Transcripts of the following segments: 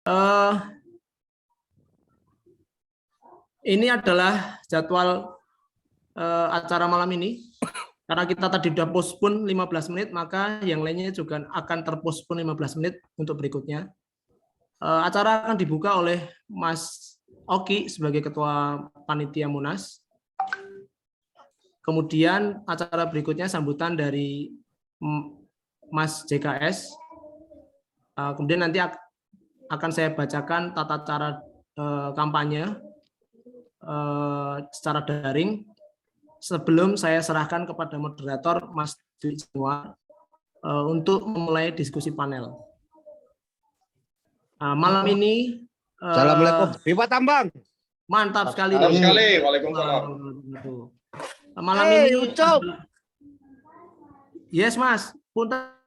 Eh, ini adalah jadwal acara malam ini. Karena kita tadi sudah postpone 15 menit, maka yang lainnya juga akan terpostpone 15 menit untuk berikutnya. Acara akan dibuka oleh Mas Oki sebagai Ketua Panitia Munas. Kemudian acara berikutnya sambutan dari Mas JKS. Kemudian nanti akan saya bacakan tata cara kampanye secara daring sebelum saya serahkan kepada moderator Mas Dwi Januar untuk memulai diskusi panel. Malam ini Assalamualaikum. Viva Tambang. Mantap sekali. Mantap sekali. Waalaikumsalam. Malam ini yes Mas. Punten.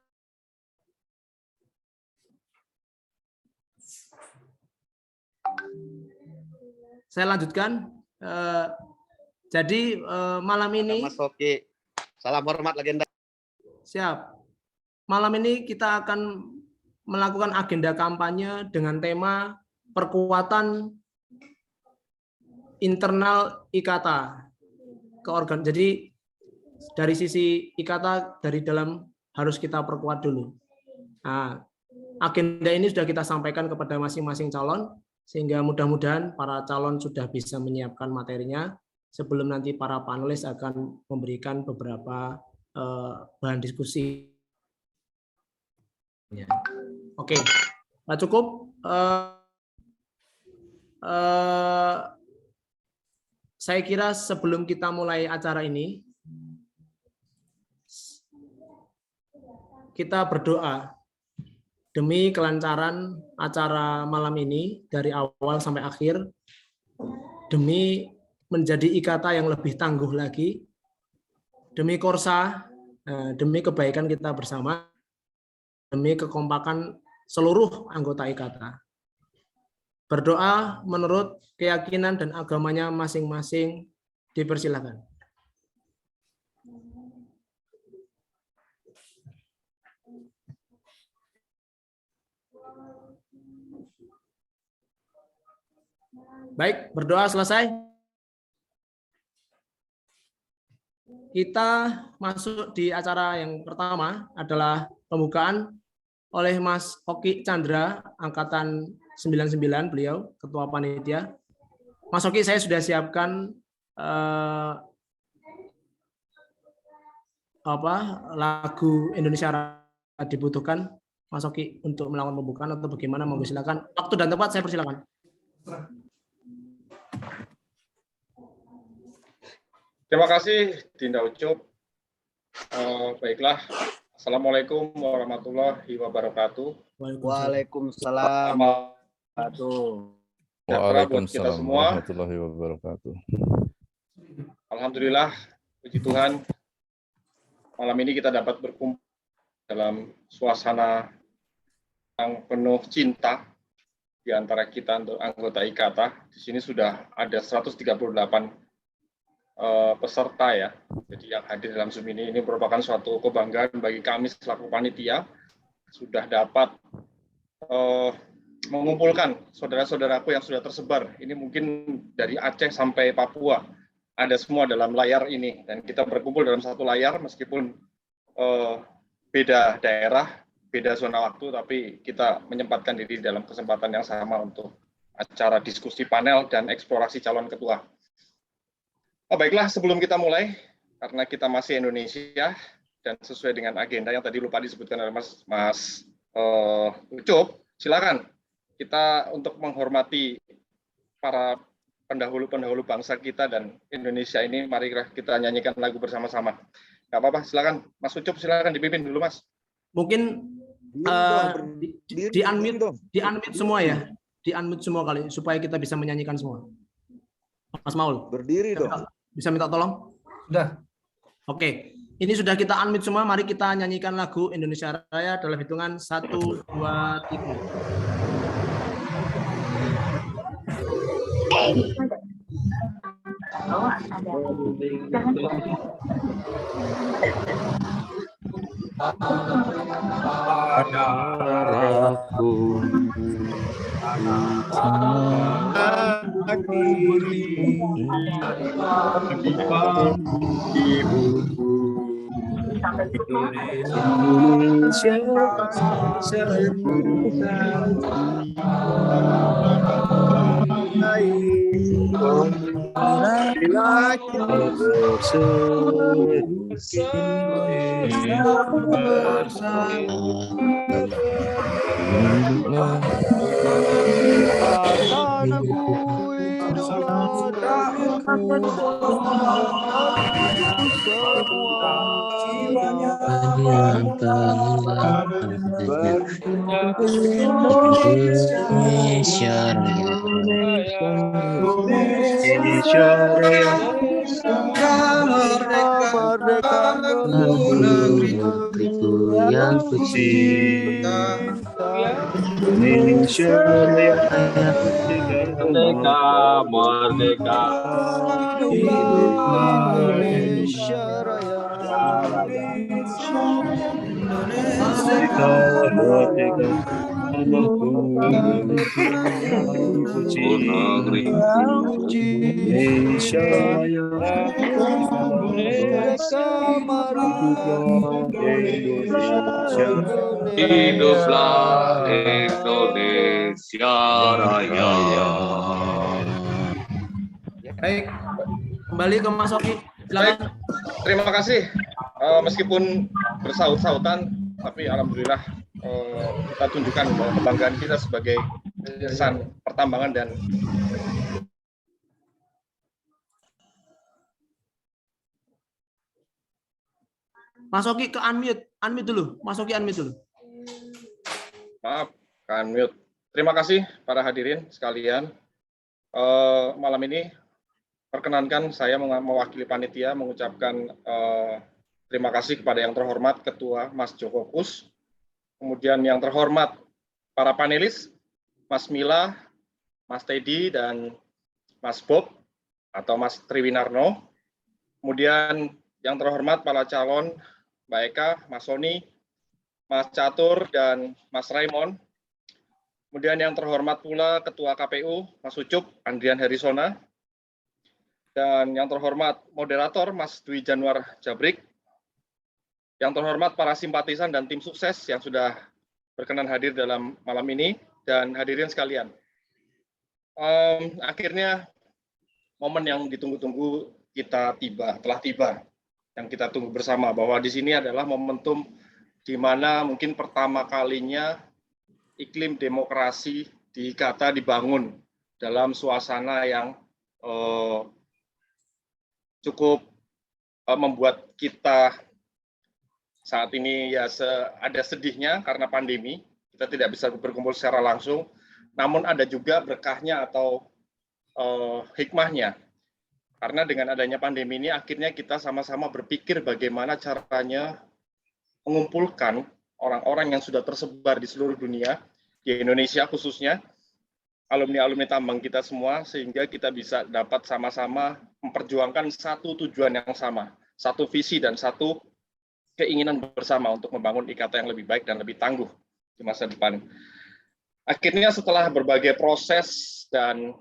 Saya lanjutkan. Jadi malam ini Mas Oki. Salam hormat legenda. Siap. Malam ini kita akan melakukan agenda kampanye dengan tema perkuatan internal IKATA ke organ. Jadi dari sisi IKATA dari dalam harus kita perkuat dulu. Nah, agenda ini sudah kita sampaikan kepada masing-masing calon sehingga mudah-mudahan para calon sudah bisa menyiapkan materinya sebelum nanti para panelis akan memberikan beberapa bahan diskusi. Oke, cukup. Saya kira sebelum kita mulai acara ini, kita berdoa demi kelancaran acara malam ini dari awal sampai akhir, demi menjadi IKATA yang lebih tangguh lagi, demi Korsa, demi kebaikan kita bersama, demi kekompakan seluruh anggota IKATA. Berdoa menurut keyakinan dan agamanya masing-masing, dipersilakan. Baik, berdoa selesai. Kita masuk di acara yang pertama adalah pembukaan oleh Mas Oki Chandra, angkatan 99 beliau, Ketua Panitia. Mas Oki, saya sudah siapkan lagu Indonesia Raya dibutuhkan, Mas Oki, untuk melakukan pembukaan atau bagaimana? Monggo silakan. Waktu dan tempat saya persilakan. Terima kasih Dinda Ucup. Baiklah, Assalamualaikum warahmatullahi wabarakatuh. Waalaikumsalam. Waalaikumsalam warahmatullahi wabarakatuh. Alhamdulillah, puji Tuhan, malam ini kita dapat berkumpul dalam suasana yang penuh cinta di antara kita untuk anggota IKATA. Di sini sudah ada 138 peserta ya. Jadi yang hadir dalam Zoom ini merupakan suatu kebanggaan bagi kami selaku panitia sudah dapat mengumpulkan saudara-saudaraku yang sudah tersebar. Ini mungkin dari Aceh sampai Papua. Ada semua dalam layar ini dan kita berkumpul dalam satu layar meskipun beda daerah, beda zona waktu, tapi kita menyempatkan diri dalam kesempatan yang sama untuk acara diskusi panel dan eksplorasi calon ketua. Baiklah, sebelum kita mulai, karena kita masih Indonesia dan sesuai dengan agenda yang tadi lupa disebutkan oleh Mas Ucup, silakan kita untuk menghormati para pendahulu-pendahulu bangsa kita dan Indonesia ini, mari kita nyanyikan lagu bersama-sama. Nggak apa-apa, silakan Mas Ucup, silakan dipimpin dulu Mas. Mungkin di-unmute semua ya, di-unmute semua kali supaya kita bisa menyanyikan semua. Mas Maul. Berdiri dong. Bisa minta tolong? Sudah. Oke, ini sudah kita unmute semua. Mari kita nyanyikan lagu Indonesia Raya dalam hitungan 1, 2, 3. Aku Indonesia Indonesia Raya. Indonesia Raya, merdeka, Lagu negeriku yang ku cinta. Indonesia Raya, Raya. Merdeka, merdeka. hiduplah Indonesia Raya, merdeka, merdeka, tanahku yang ku cinta. Indonesia Raya, merdeka, hiduplah Indonesia, Hiduplah Indonesia Raya. Baik, kembali ke Mas Oki. Baik, Silakan. terima kasih. Meskipun bersaut-sautan, tapi alhamdulillah kita tunjukkan bahwa kebanggaan kita sebagai insan pertambangan dan Mas Oki ke unmute dulu. Mas Oki unmute dulu. maaf, kan mute. Terima kasih para hadirin sekalian. Malam ini perkenankan saya mewakili panitia mengucapkan terima kasih kepada yang terhormat Ketua Mas Joko Kus, kemudian yang terhormat para panelis, Mas Mila, Mas Teddy, dan Mas Bob atau Mas Triwinarno, kemudian yang terhormat para calon Mbak Eka, Mas Sony, Mas Catur, dan Mas Raymond, kemudian yang terhormat pula Ketua KPU, Mas Ucup, Andrian Herisona, dan yang terhormat moderator Mas Dwi Januar Jabrik, yang terhormat para simpatisan dan tim sukses yang sudah berkenan hadir dalam malam ini, dan hadirin sekalian. Akhirnya momen yang ditunggu-tunggu telah tiba, yang kita tunggu bersama, bahwa di sini adalah momentum di mana mungkin pertama kalinya iklim demokrasi di IKATA dibangun dalam suasana yang cukup membuat kita saat ini ya ada sedihnya karena pandemi, kita tidak bisa berkumpul secara langsung, namun ada juga berkahnya atau hikmahnya. Karena dengan adanya pandemi ini akhirnya kita sama-sama berpikir bagaimana caranya mengumpulkan orang-orang yang sudah tersebar di seluruh dunia, di Indonesia khususnya, alumni-alumni tambang kita semua, sehingga kita bisa dapat sama-sama memperjuangkan satu tujuan yang sama, satu visi dan satu keinginan bersama untuk membangun IKATA yang lebih baik dan lebih tangguh di masa depan. Akhirnya setelah berbagai proses dan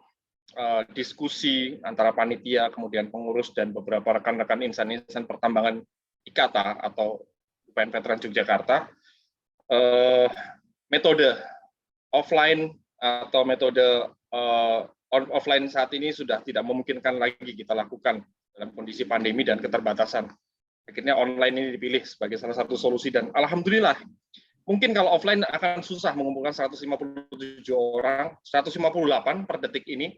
diskusi antara panitia, kemudian pengurus, dan beberapa rekan-rekan insan-insan pertambangan IKATA atau UPN Veteran Yogyakarta, metode offline atau metode offline saat ini sudah tidak memungkinkan lagi kita lakukan dalam kondisi pandemi dan keterbatasan. Akhirnya online ini dipilih sebagai salah satu solusi, dan alhamdulillah, mungkin kalau offline akan susah mengumpulkan 158 per detik ini.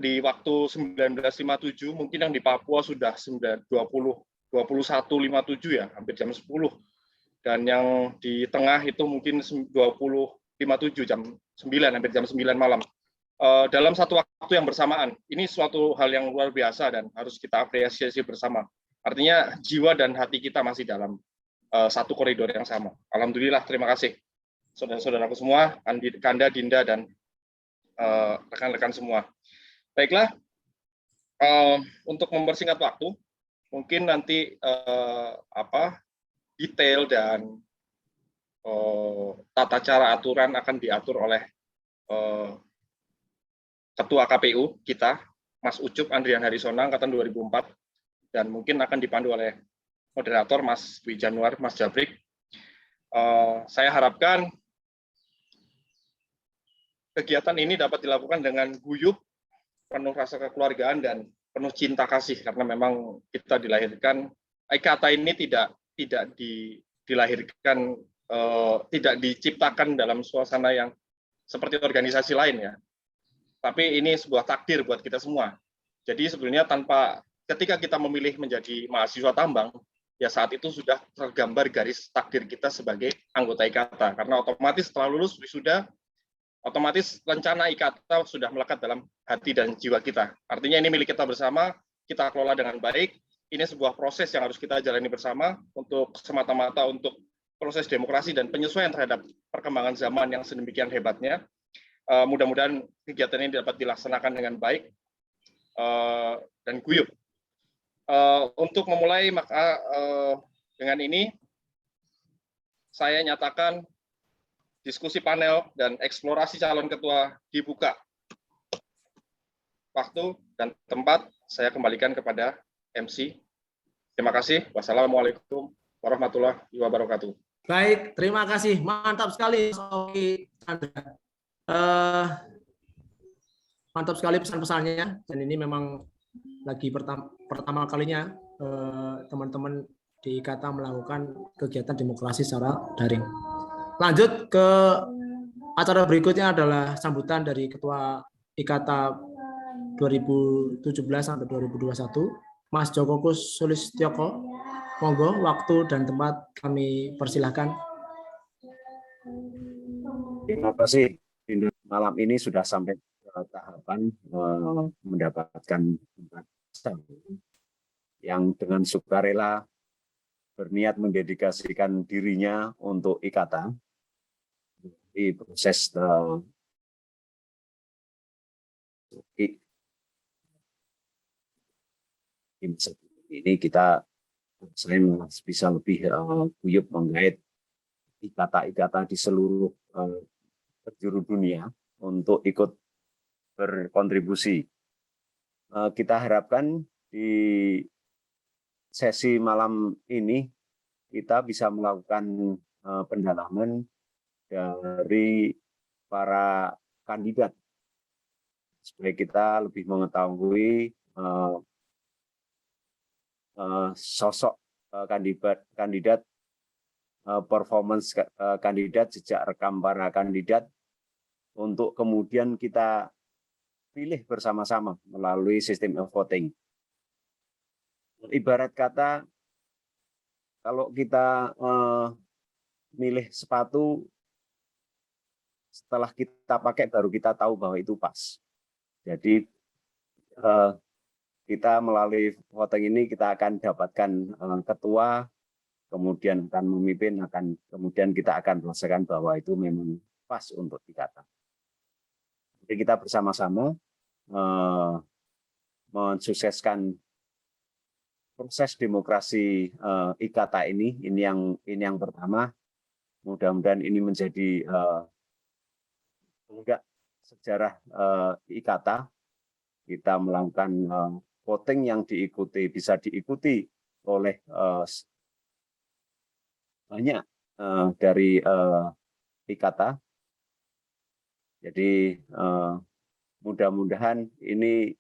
Di waktu 1957, mungkin yang di Papua sudah 21.57 ya, hampir jam 10. Dan yang di tengah itu mungkin 20.57, jam 9, hampir jam 9 malam. Dalam satu waktu yang bersamaan. Ini suatu hal yang luar biasa dan harus kita apresiasi bersama. Artinya jiwa dan hati kita masih dalam satu koridor yang sama. Alhamdulillah, terima kasih saudara-saudaraku semua, Kanda, Dinda, dan rekan-rekan semua. Baiklah, untuk mempersingkat waktu, mungkin nanti detail dan tata cara aturan akan diatur oleh Ketua KPU kita, Mas Ucup Andrian Harisona angkatan 2004, dan mungkin akan dipandu oleh moderator Mas Dwi Januar, Mas Jabrik. Saya harapkan kegiatan ini dapat dilakukan dengan guyup, penuh rasa kekeluargaan dan penuh cinta kasih, karena memang kita dilahirkan, IKATA ini dilahirkan, tidak diciptakan dalam suasana yang seperti organisasi lain ya. Tapi ini sebuah takdir buat kita semua. Jadi sebenarnya ketika kita memilih menjadi mahasiswa tambang, ya saat itu sudah tergambar garis takdir kita sebagai anggota IKATA. Karena otomatis setelah lulus wisuda, otomatis rencana IKATA sudah melekat dalam hati dan jiwa kita. Artinya ini milik kita bersama, kita kelola dengan baik. Ini sebuah proses yang harus kita jalani bersama untuk semata-mata untuk proses demokrasi dan penyesuaian terhadap perkembangan zaman yang sedemikian hebatnya. Mudah-mudahan kegiatan ini dapat dilaksanakan dengan baik dan guyup. Untuk memulai maka dengan ini saya nyatakan diskusi panel dan eksplorasi calon ketua dibuka. Waktu dan tempat saya kembalikan kepada MC. Terima kasih. Wassalamualaikum warahmatullahi wabarakatuh. Baik, terima kasih. Mantap sekali, Mas Oki Chandra. Mantap sekali pesan-pesannya. Dan ini memang lagi pertama kalinya teman-teman di IKATA melakukan kegiatan demokrasi secara daring. Lanjut ke acara berikutnya adalah sambutan dari Ketua IKATA 2017 sampai 2021, Mas Joko Sulistyoko. Monggo, waktu dan tempat kami persilahkan. Terima kasih. Malam ini sudah sampai ke tahapan mendapatkan tempat yang dengan sukarela berniat mendedikasikan dirinya untuk IKATA. Di proses ini saya bisa lebih guyup menggait IKATA di seluruh penjuru dunia untuk ikut berkontribusi. Kita harapkan di sesi malam ini kita bisa melakukan pendalaman dari para kandidat supaya kita lebih mengetahui sosok kandidat, performance kandidat, jejak rekam para kandidat, untuk kemudian kita pilih bersama-sama melalui sistem voting. Ibarat kata, kalau kita milih sepatu, setelah kita pakai baru kita tahu bahwa itu pas. Jadi kita melalui voting ini kita akan dapatkan ketua, kemudian akan memimpin, kemudian kita akan merasakan bahwa itu memang pas untuk IKATA. Jadi kita bersama-sama mensukseskan proses demokrasi IKATA ini yang pertama. Mudah-mudahan ini menjadi sejarah IKATA. Kita melakukan voting yang bisa diikuti oleh banyak dari IKATA. Jadi mudah-mudahan ini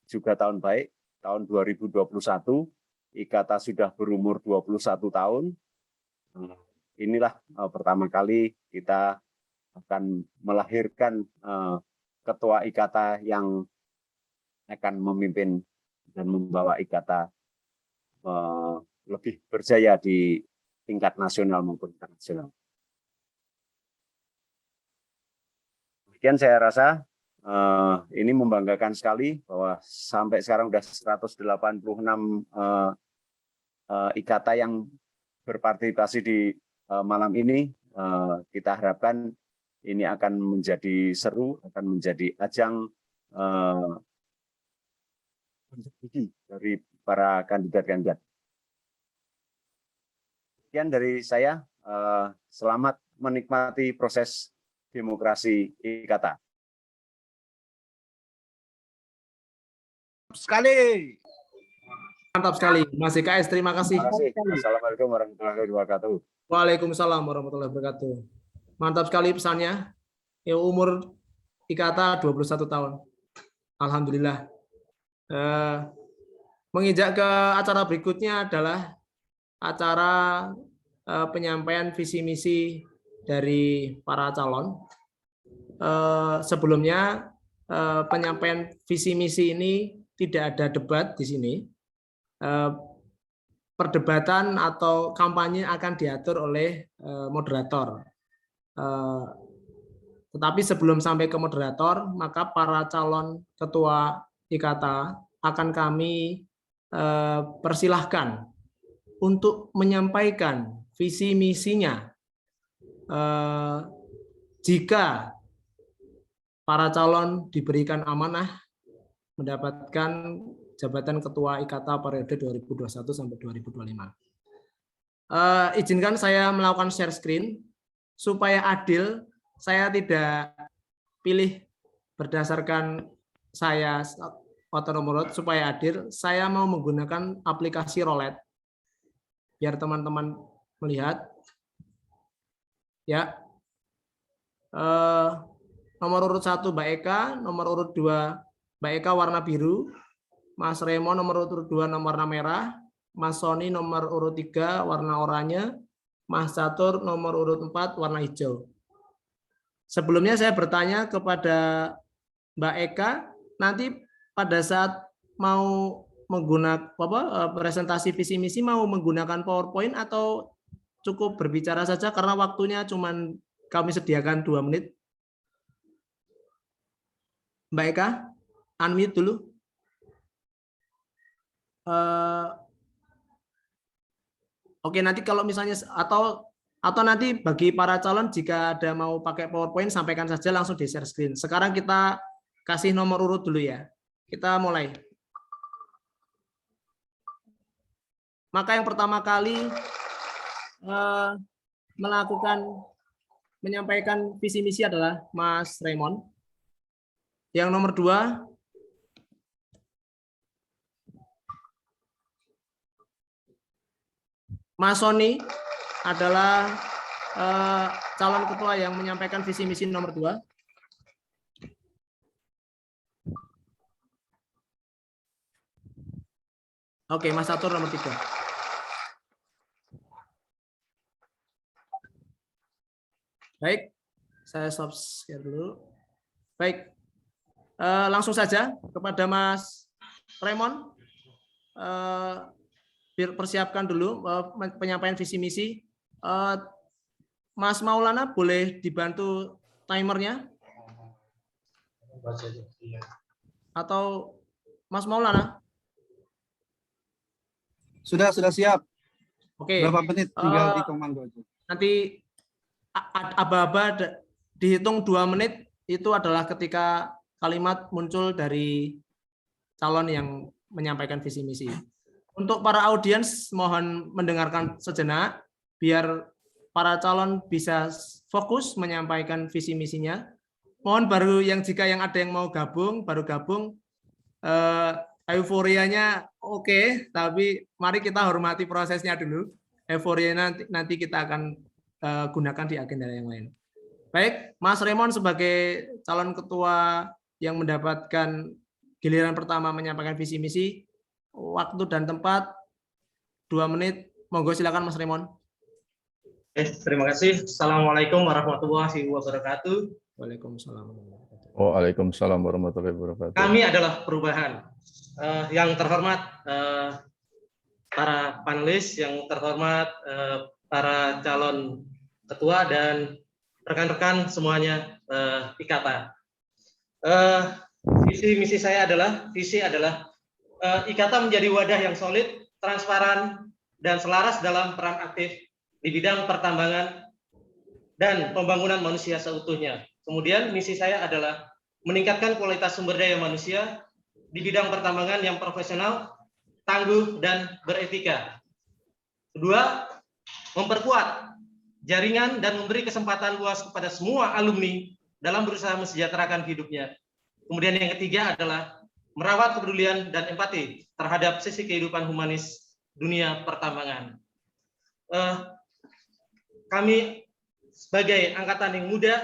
juga tahun baik, tahun 2021, IKATA sudah berumur 21 tahun. Inilah pertama kali kita akan melahirkan ketua IKATA yang akan memimpin dan membawa IKATA lebih berjaya di tingkat nasional maupun internasional. Demikian saya rasa ini membanggakan sekali bahwa sampai sekarang sudah 186 IKATA yang berpartisipasi di malam ini. Kita harapkan ini akan menjadi seru, akan menjadi ajang dari para kandidat-kandidat. Sekian dari saya. selamat menikmati proses demokrasi IKATA. Sekali. Mantap sekali, Mas IKS. Terima kasih. Terima kasih. Assalamualaikum warahmatullahi wabarakatuh. Waalaikumsalam warahmatullahi wabarakatuh. Mantap sekali pesannya. Ya, umur IKATA 21 tahun. Alhamdulillah. Menginjak ke acara berikutnya adalah acara penyampaian visi misi dari para calon. Sebelumnya penyampaian visi misi ini tidak ada debat di sini. Perdebatan atau kampanye akan diatur oleh moderator. Tetapi sebelum sampai ke moderator, maka para calon ketua IKATA akan kami persilahkan untuk menyampaikan visi misinya. Jika para calon diberikan amanah mendapatkan jabatan ketua IKATA periode 2021 sampai 2025. Izinkan saya melakukan share screen supaya adil. Saya tidak pilih berdasarkan saya atau nomor urut, supaya adil. Saya mau menggunakan aplikasi roulette biar teman-teman melihat. Ya. Nomor urut 1 Mbak Eka, nomor urut 2 Mbak Eka warna biru, Mas Remo nomor urut 2 warna merah, Mas Sony nomor urut 3 warna oranye, Mas Catur nomor urut 4 warna hijau. Sebelumnya saya bertanya kepada Mbak Eka, nanti pada saat mau menggunakan presentasi visi misi mau menggunakan PowerPoint atau cukup berbicara saja karena waktunya cuman kami sediakan 2 menit. Mbak Eka, unmute dulu. Oke, nanti kalau misalnya atau nanti bagi para calon jika ada mau pakai PowerPoint sampaikan saja langsung di share screen. Sekarang kita kasih nomor urut dulu ya. Kita mulai. Maka yang pertama kali menyampaikan visi misi adalah Mas Raymond. Yang nomor 2 Mas Sony adalah calon ketua yang menyampaikan visi misi nomor 2. Oke, Mas Catur nomor 3. Baik, saya stop share dulu. Baik, langsung saja kepada Mas Raymond. Persiapkan dulu penyampaian visi misi. Mas Maulana boleh dibantu timernya? Atau Mas Maulana? Sudah siap. Oke. Berapa menit tinggal di komando aja. Nanti aba-aba dihitung 2 menit itu adalah ketika kalimat muncul dari calon yang menyampaikan visi misi. Untuk para audiens mohon mendengarkan sejenak biar para calon bisa fokus menyampaikan visi misinya. Mohon baru jika ada yang mau gabung baru gabung. Euforianya oke, tapi mari kita hormati prosesnya dulu. Euforianya nanti kita akan gunakan di agenda yang lain. Baik, Mas Raymond sebagai calon ketua yang mendapatkan giliran pertama menyampaikan visi misi, waktu dan tempat 2 menit. Monggo silakan Mas Raymond. Terima kasih. Assalamualaikum warahmatullahi wabarakatuh. Waalaikumsalam. Waalaikumsalam warahmatullahi wabarakatuh. Kami adalah perubahan. Yang terhormat para panelis, yang terhormat para calon ketua dan rekan-rekan semuanya IKATA. Visi misi saya adalah IKATA menjadi wadah yang solid, transparan, dan selaras dalam peran aktif di bidang pertambangan dan pembangunan manusia seutuhnya. Kemudian misi saya adalah meningkatkan kualitas sumber daya manusia di bidang pertambangan yang profesional, tangguh, dan beretika. Kedua, memperkuat jaringan dan memberi kesempatan luas kepada semua alumni dalam berusaha mensejahterakan hidupnya. Kemudian yang ketiga adalah merawat kepedulian dan empati terhadap sisi kehidupan humanis dunia pertambangan. Kami sebagai angkatan yang muda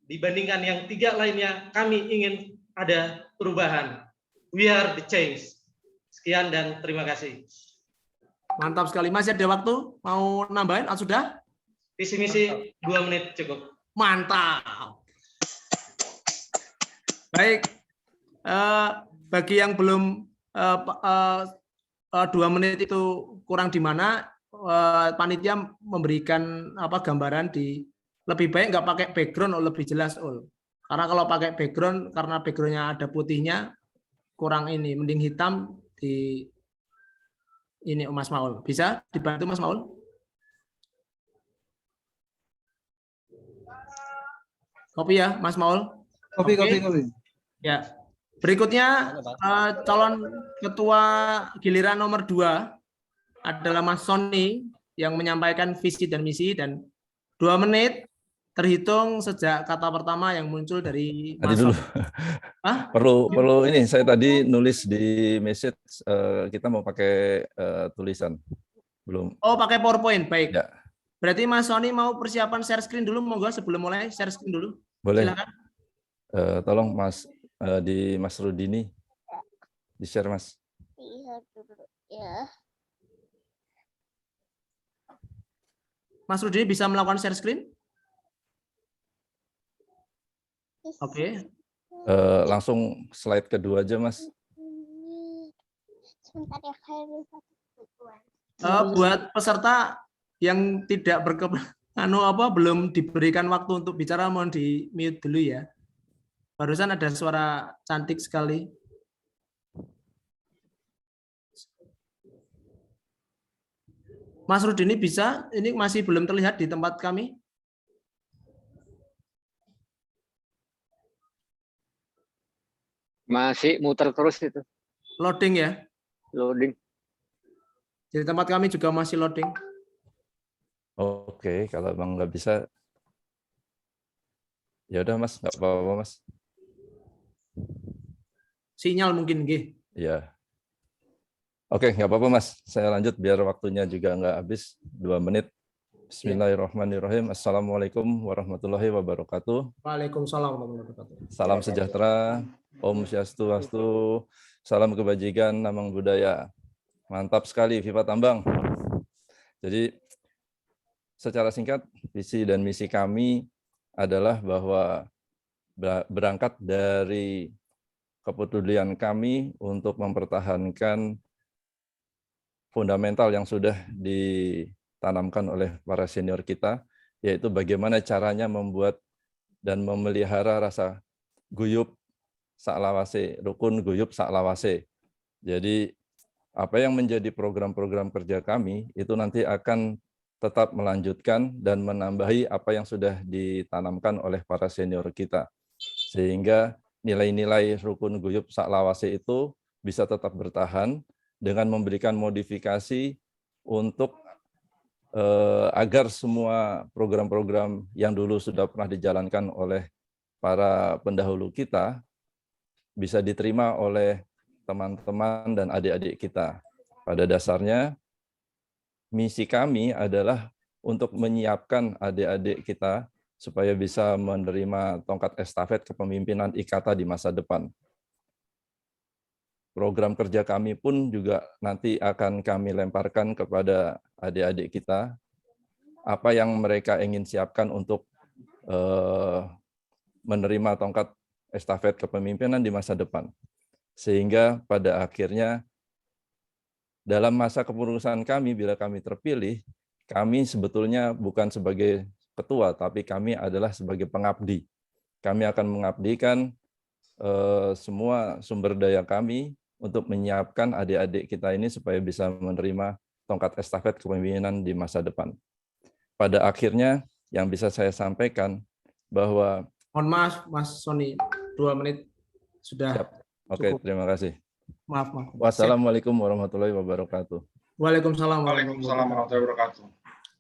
dibandingkan yang tiga lainnya, kami ingin ada perubahan. We are the change. Sekian dan terima kasih. Mantap sekali. Masih ada waktu? Mau nambahin atau sudah? Visi misi 2 menit cukup. Mantap. Baik. Bagi yang belum 2 menit itu kurang di mana, panitia memberikan gambaran di lebih baik nggak pakai background lebih jelas karena kalau pakai background karena backgroundnya ada putihnya kurang ini, mending hitam di ini Mas Maul. Bisa dibantu Mas Maul? Kopi ya Mas Maul. Kopi. Ya. Berikutnya calon ketua giliran nomor 2 adalah Mas Sony yang menyampaikan visi dan misi, dan 2 menit terhitung sejak kata pertama yang muncul dari Mas Tadi dulu. Hah? Perlu ini, saya tadi nulis di message kita mau pakai tulisan. Belum. Oh, pakai PowerPoint. Baik. Ya. Berarti Mas Sony mau persiapan share screen dulu, monggo sebelum mulai share screen dulu. Boleh. Silakan. Tolong Mas di Mas Rudini di share Mas. Iya dulu ya. Mas Rudini bisa melakukan share screen? Oke. Langsung slide kedua aja Mas. Sebentar ya, kayak Buat peserta yang tidak belum diberikan waktu untuk bicara, mohon di mute dulu ya. Barusan ada suara cantik sekali. Mas Rudini bisa? Ini masih belum terlihat di tempat kami. Masih muter terus itu. Loading ya? Loading. Di tempat kami juga masih loading. Oke, kalau emang nggak bisa, ya udah Mas, nggak apa-apa Mas. Sinyal mungkin, nggih. Ya. Oke, nggak apa-apa Mas. Saya lanjut biar waktunya juga nggak habis 2 menit. Bismillahirrahmanirrahim. Assalamualaikum warahmatullahi wabarakatuh. Waalaikumsalam warahmatullahi wabarakatuh. Salam sejahtera, Om Swastiastu, salam kebajikan, namang budaya. Mantap sekali, Viva Tambang. Jadi, secara singkat, visi dan misi kami adalah bahwa berangkat dari kepedulian kami untuk mempertahankan fundamental yang sudah ditanamkan oleh para senior kita, yaitu bagaimana caranya membuat dan memelihara rasa guyub saklawase, rukun guyub saklawase. Jadi apa yang menjadi program-program kerja kami itu nanti akan tetap melanjutkan dan menambahi apa yang sudah ditanamkan oleh para senior kita. Sehingga nilai-nilai rukun guyub saklawase itu bisa tetap bertahan dengan memberikan modifikasi untuk agar semua program-program yang dulu sudah pernah dijalankan oleh para pendahulu kita bisa diterima oleh teman-teman dan adik-adik kita. Pada dasarnya, misi kami adalah untuk menyiapkan adik-adik kita supaya bisa menerima tongkat estafet kepemimpinan IKATA di masa depan. Program kerja kami pun juga nanti akan kami lemparkan kepada adik-adik kita, apa yang mereka ingin siapkan untuk menerima tongkat estafet kepemimpinan di masa depan. Sehingga pada akhirnya dalam masa kepengurusan kami, bila kami terpilih, kami sebetulnya bukan sebagai ketua, tapi kami adalah sebagai pengabdi. Kami akan mengabdikan semua sumber daya kami untuk menyiapkan adik-adik kita ini supaya bisa menerima tongkat estafet kepemimpinan di masa depan. Pada akhirnya yang bisa saya sampaikan bahwa... Mohon maaf Mas Sony, 2 menit sudah. Siap. Oke, terima kasih. Maaf. Wassalamualaikum warahmatullahi wabarakatuh. Waalaikumsalam warahmatullahi wabarakatuh.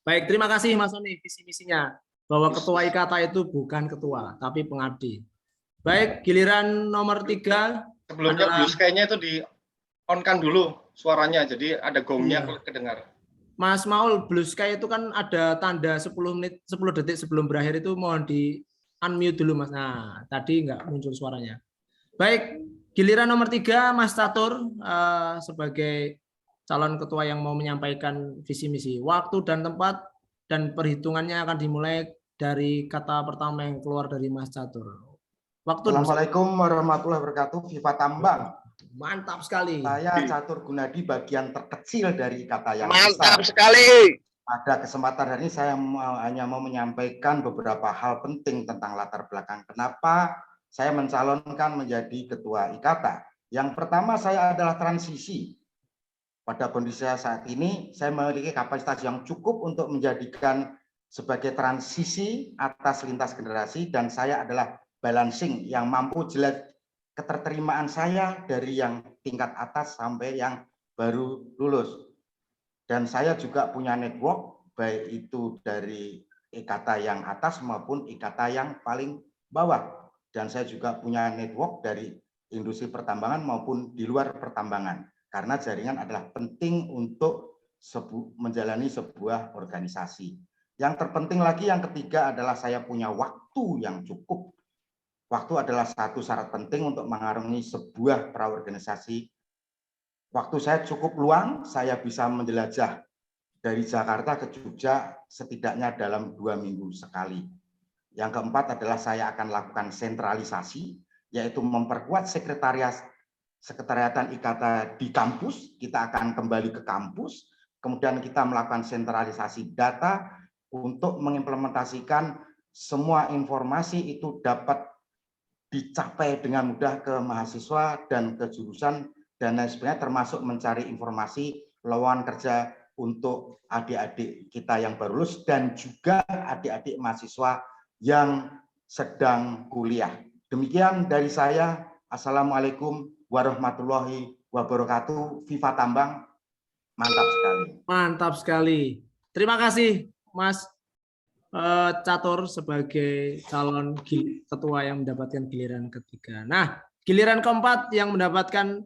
Baik, terima kasih Mas Sony visi misinya bahwa ketua IKATA itu bukan ketua tapi pengabdi. Baik, giliran nomor 3 Sebelumnya adalah blue sky-nya itu di on-kan dulu suaranya, jadi ada gongnya Iya. kedengar. Mas Maul, Blue Sky itu kan ada tanda 10 detik sebelum berakhir itu mohon di unmute dulu Mas. Nah, tadi nggak muncul suaranya. Baik, giliran nomor 3 Mas Catur sebagai calon ketua yang mau menyampaikan visi misi. Waktu dan tempat dan perhitungannya akan dimulai dari kata pertama yang keluar dari Mas Catur. Waktu. Assalamualaikum warahmatullahi wabarakatuh. Viva Tambang. Mantap sekali. Saya Catur Gunadi, bagian terkecil dari IKATA yang Mantap besar. sekali. Pada kesempatan hari ini saya hanya mau menyampaikan beberapa hal penting tentang latar belakang kenapa saya mencalonkan menjadi ketua IKATA. Yang pertama, saya adalah transisi. Pada kondisi saat ini, saya memiliki kapasitas yang cukup untuk menjadikan sebagai transisi atas lintas generasi, dan saya adalah balancing yang mampu jelas keterterimaan saya dari yang tingkat atas sampai yang baru lulus. Dan saya juga punya network, baik itu dari IKATA yang atas maupun IKATA yang paling bawah. Dan saya juga punya network dari industri pertambangan maupun di luar pertambangan. Karena jaringan adalah penting untuk menjalani sebuah organisasi. Yang terpenting lagi, yang ketiga adalah saya punya waktu yang cukup. Waktu adalah satu syarat penting untuk mengarungi sebuah praorganisasi. Waktu saya cukup luang, saya bisa menjelajah dari Jakarta ke Jogja setidaknya dalam 2 minggu sekali. Yang keempat adalah saya akan lakukan sentralisasi, yaitu memperkuat sekretariatan IKATA di kampus. Kita akan kembali ke kampus, kemudian kita melakukan sentralisasi data untuk mengimplementasikan semua informasi itu dapat dicapai dengan mudah ke mahasiswa dan ke jurusan dan lain sebagainya, termasuk mencari informasi lowongan kerja untuk adik-adik kita yang baru lulus dan juga adik-adik mahasiswa yang sedang kuliah. Demikian dari saya. Assalamualaikum warahmatullahi wabarakatuh. Viva Tambang. Mantap sekali. Mantap sekali. Terima kasih Mas Catur sebagai calon ketua yang mendapatkan giliran ketiga. Nah, giliran keempat yang mendapatkan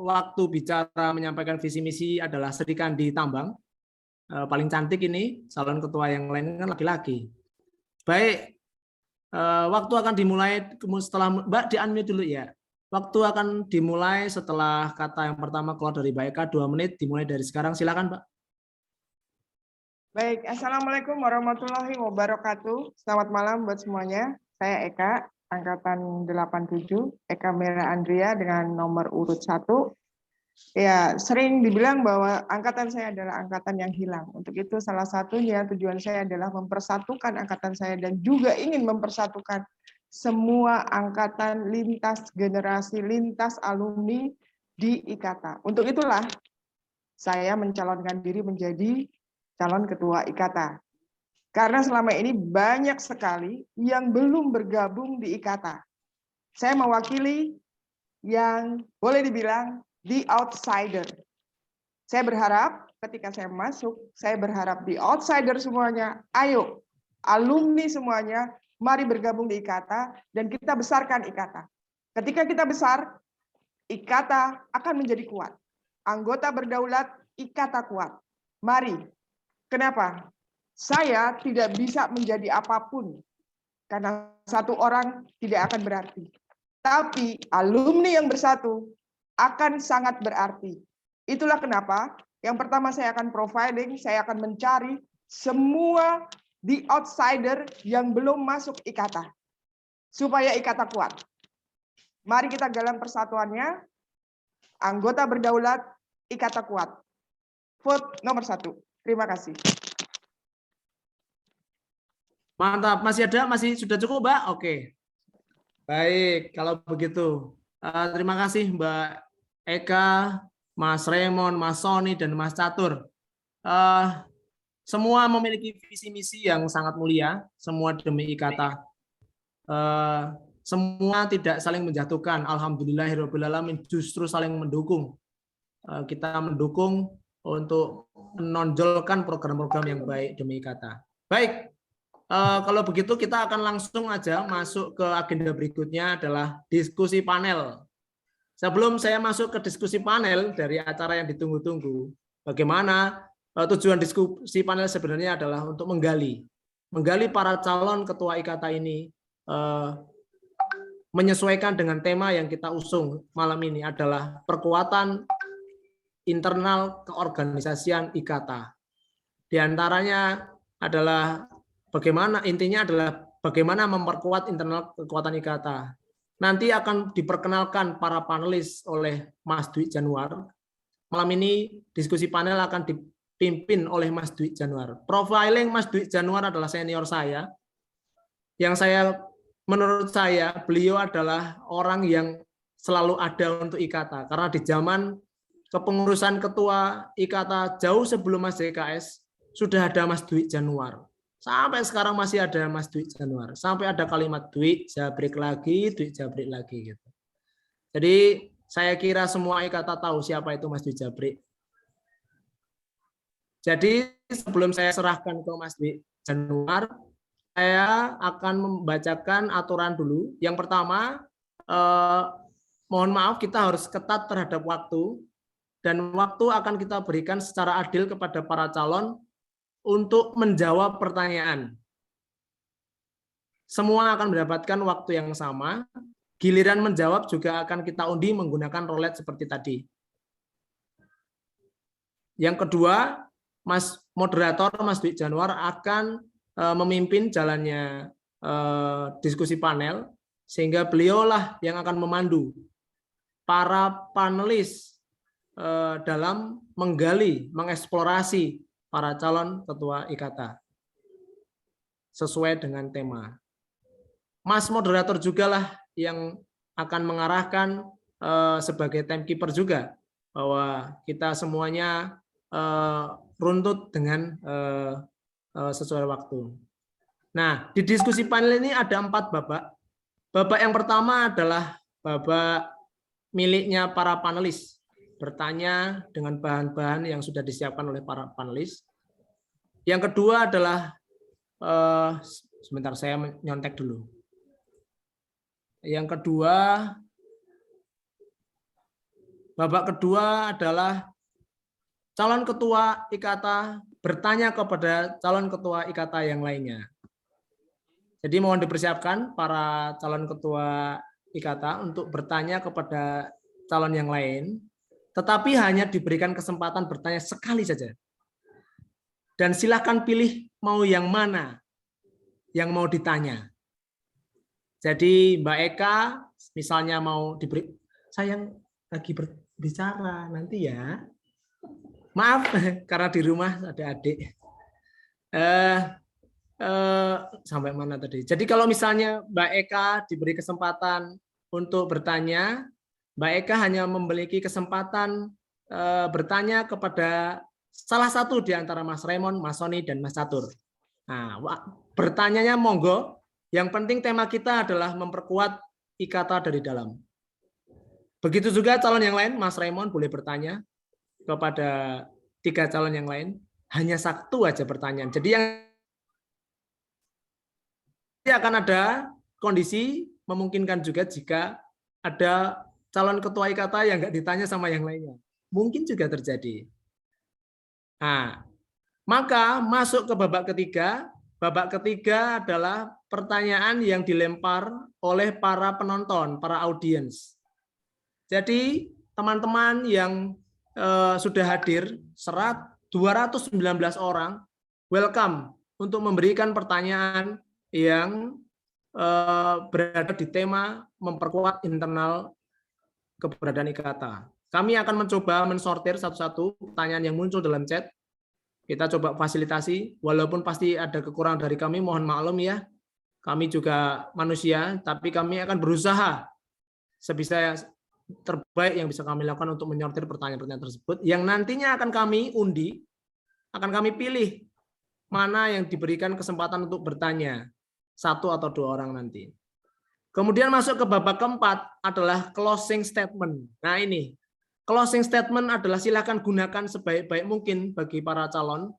waktu bicara menyampaikan visi misi adalah Sri Kandi Tambang. Paling cantik ini, calon ketua yang lain kan laki-laki. Baik, waktu akan dimulai setelah Mbak di-unmute dulu ya. Waktu akan dimulai setelah kata yang pertama keluar dari Mbak Eka, 2 menit dimulai dari sekarang. Silakan, Mbak. Baik, Assalamualaikum warahmatullahi wabarakatuh. Selamat malam buat semuanya. Saya Eka, angkatan 87, Eka Mera Andrea dengan nomor urut 1. Ya, sering dibilang bahwa angkatan saya adalah angkatan yang hilang. Untuk itu salah satunya tujuan saya adalah mempersatukan angkatan saya dan juga ingin mempersatukan semua angkatan lintas generasi, lintas alumni di IKATA. Untuk itulah saya mencalonkan diri menjadi calon ketua IKATA. Karena selama ini banyak sekali yang belum bergabung di IKATA. Saya mewakili yang boleh dibilang the outsider. Saya berharap ketika saya masuk, saya berharap di outsider semuanya, ayo alumni semuanya, mari bergabung di IKATA dan kita besarkan IKATA. Ketika kita besar, IKATA akan menjadi kuat. Anggota berdaulat, IKATA kuat. Mari. Kenapa? Saya tidak bisa menjadi apapun karena satu orang tidak akan berarti. Tapi alumni yang bersatu akan sangat berarti. Itulah kenapa yang pertama saya akan profiling, saya akan mencari semua the outsider yang belum masuk IKATA supaya IKATA kuat. Mari kita galang persatuannya. Anggota berdaulat, IKATA kuat. Vote nomor 1. Terima kasih. Mantap, masih ada? Masih sudah cukup, Mbak? Oke. Baik, kalau begitu. Terima kasih Mbak Eka, Mas Raymond, Mas Sony, dan Mas Catur. Semua memiliki visi misi yang sangat mulia, semua demi IKATA. Semua tidak saling menjatuhkan. Alhamdulillahirrahmanirrahim, justru saling mendukung. Kita mendukung untuk menonjolkan program-program yang baik demi IKATA. Baik, kalau begitu kita akan langsung aja masuk ke agenda berikutnya adalah diskusi panel. Sebelum saya masuk ke diskusi panel dari acara yang ditunggu-tunggu, bagaimana tujuan diskusi panel sebenarnya adalah untuk menggali para calon ketua IKATA ini menyesuaikan dengan tema yang kita usung malam ini adalah perkuatan internal keorganisasian IKATA. Di antaranya adalah intinya adalah bagaimana memperkuat internal kekuatan IKATA. Nanti akan diperkenalkan para panelis oleh Mas Dwi Januar. Malam ini diskusi panel akan dipimpin oleh Mas Dwi Januar. Profiling Mas Dwi Januar adalah senior saya. Menurut saya, beliau adalah orang yang selalu ada untuk IKATA. Karena di zaman kepengurusan ketua IKATA jauh sebelum Mas JKS, sudah ada Mas Dwi Januar. Sampai sekarang masih ada Mas Dwi Januar. Sampai ada kalimat Dwi Jabrik lagi, Dwi Jabrik lagi. Gitu. Jadi saya kira semua IKATA tahu siapa itu Mas Dwi Jabrik. Jadi sebelum saya serahkan ke Mas Dwi Januar, saya akan membacakan aturan dulu. Yang pertama, mohon maaf kita harus ketat terhadap waktu. Dan waktu akan kita berikan secara adil kepada para calon untuk menjawab pertanyaan. Semua akan mendapatkan waktu yang sama. Giliran menjawab juga akan kita undi menggunakan roulette seperti tadi. Yang kedua, Mas moderator Mas Dwi Januar akan memimpin jalannya diskusi panel, sehingga beliaulah yang akan memandu para panelis dalam menggali, mengeksplorasi para calon ketua IKATA sesuai dengan tema. Mas moderator juga lah yang akan mengarahkan sebagai timekeeper juga, bahwa kita semuanya runtut dengan sesuai waktu. Nah, di diskusi panel ini ada 4 babak. Babak yang pertama adalah babak miliknya para panelis, bertanya dengan bahan-bahan yang sudah disiapkan oleh para panelis. Yang kedua adalah, sebentar saya nyontek dulu. Yang kedua, babak kedua adalah calon ketua IKATA bertanya kepada calon ketua IKATA yang lainnya. Jadi mohon dipersiapkan para calon ketua IKATA untuk bertanya kepada calon yang lain, tetapi hanya diberikan kesempatan bertanya sekali saja. Dan silakan pilih mau yang mana yang mau ditanya. Jadi Mbak Eka misalnya mau diberi, sayang lagi berbicara nanti ya. Maaf karena di rumah ada adik. Sampai mana tadi? Jadi kalau misalnya Mbak Eka diberi kesempatan untuk bertanya, Mbak Eka hanya memiliki kesempatan bertanya kepada salah satu di antara Mas Raymond, Mas Sony, dan Mas Catur. Nah, bertanyanya monggo. Yang penting tema kita adalah memperkuat IKATA dari dalam. Begitu juga calon yang lain, Mas Raymond boleh bertanya kepada 3 calon yang lain. Hanya 1 aja pertanyaan. Jadi yang akan ada kondisi memungkinkan juga jika ada calon ketua IKATA yang nggak ditanya sama yang lainnya. Mungkin juga terjadi. Nah, maka masuk ke babak ketiga. Babak ketiga adalah pertanyaan yang dilempar oleh para penonton, para audiens. Jadi teman-teman yang sudah hadir, 219 orang, welcome untuk memberikan pertanyaan yang berada di tema memperkuat internal keberadaan IKATA. Kami akan mencoba mensortir satu-satu pertanyaan yang muncul dalam chat. Kita coba fasilitasi, walaupun pasti ada kekurangan dari kami, mohon maklum ya. Kami juga manusia, tapi kami akan berusaha sebisa terbaik yang bisa kami lakukan untuk menyortir pertanyaan-pertanyaan tersebut, yang nantinya akan kami undi, akan kami pilih mana yang diberikan kesempatan untuk bertanya, 1 atau 2 orang nanti. Kemudian masuk ke babak keempat adalah closing statement. Nah ini, closing statement adalah silakan gunakan sebaik-baik mungkin bagi para calon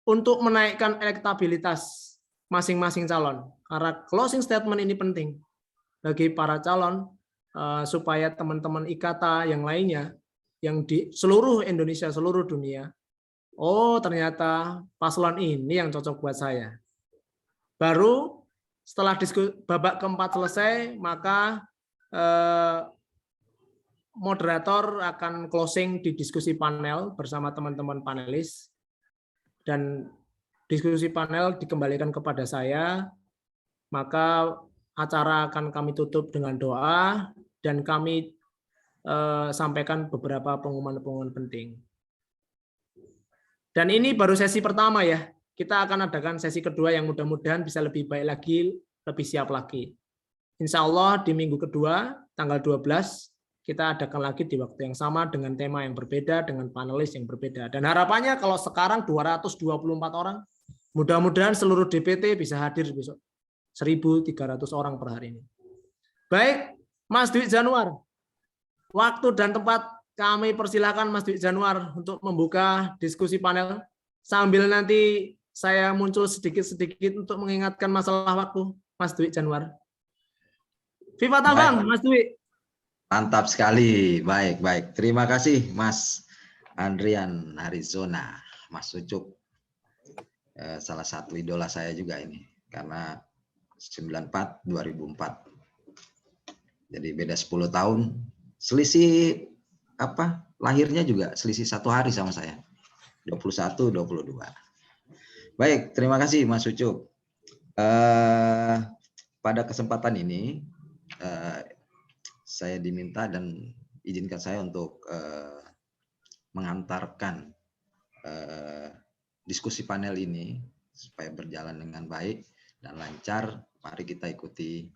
untuk menaikkan elektabilitas masing-masing calon. Karena closing statement ini penting bagi para calon supaya teman-teman IKATA yang lainnya yang di seluruh Indonesia, seluruh dunia, oh ternyata paslon ini yang cocok buat saya. Baru setelah babak keempat selesai, maka moderator akan closing di diskusi panel bersama teman-teman panelis, dan diskusi panel dikembalikan kepada saya, maka acara akan kami tutup dengan doa dan kami sampaikan beberapa pengumuman-pengumuman penting. Dan ini baru sesi pertama ya, kita akan adakan sesi kedua yang mudah-mudahan bisa lebih baik lagi, lebih siap lagi. Insya Allah di minggu kedua, tanggal 12, kita adakan lagi di waktu yang sama dengan tema yang berbeda, dengan panelis yang berbeda. Dan harapannya kalau sekarang 224 orang, mudah-mudahan seluruh DPT bisa hadir besok. 1.300 orang per hari ini. Baik, Mas Dwi Januar. Waktu dan tempat kami persilakan Mas Dwi Januar untuk membuka diskusi panel. Sambil nanti saya muncul sedikit-sedikit untuk mengingatkan masalah waktu, Mas Dwi Januar. Viva Tambang, Mas Dwi. Mantap sekali, baik. Terima kasih Mas Andrian Arizona, Mas Ucup, salah satu idola saya juga ini, karena 94-2004, jadi beda 10 tahun, selisih lahirnya juga selisih 1 hari sama saya, 21-22. Baik, terima kasih Mas Ucup. Pada kesempatan ini, saya diminta dan izinkan saya untuk mengantarkan diskusi panel ini supaya berjalan dengan baik dan lancar. Mari kita ikuti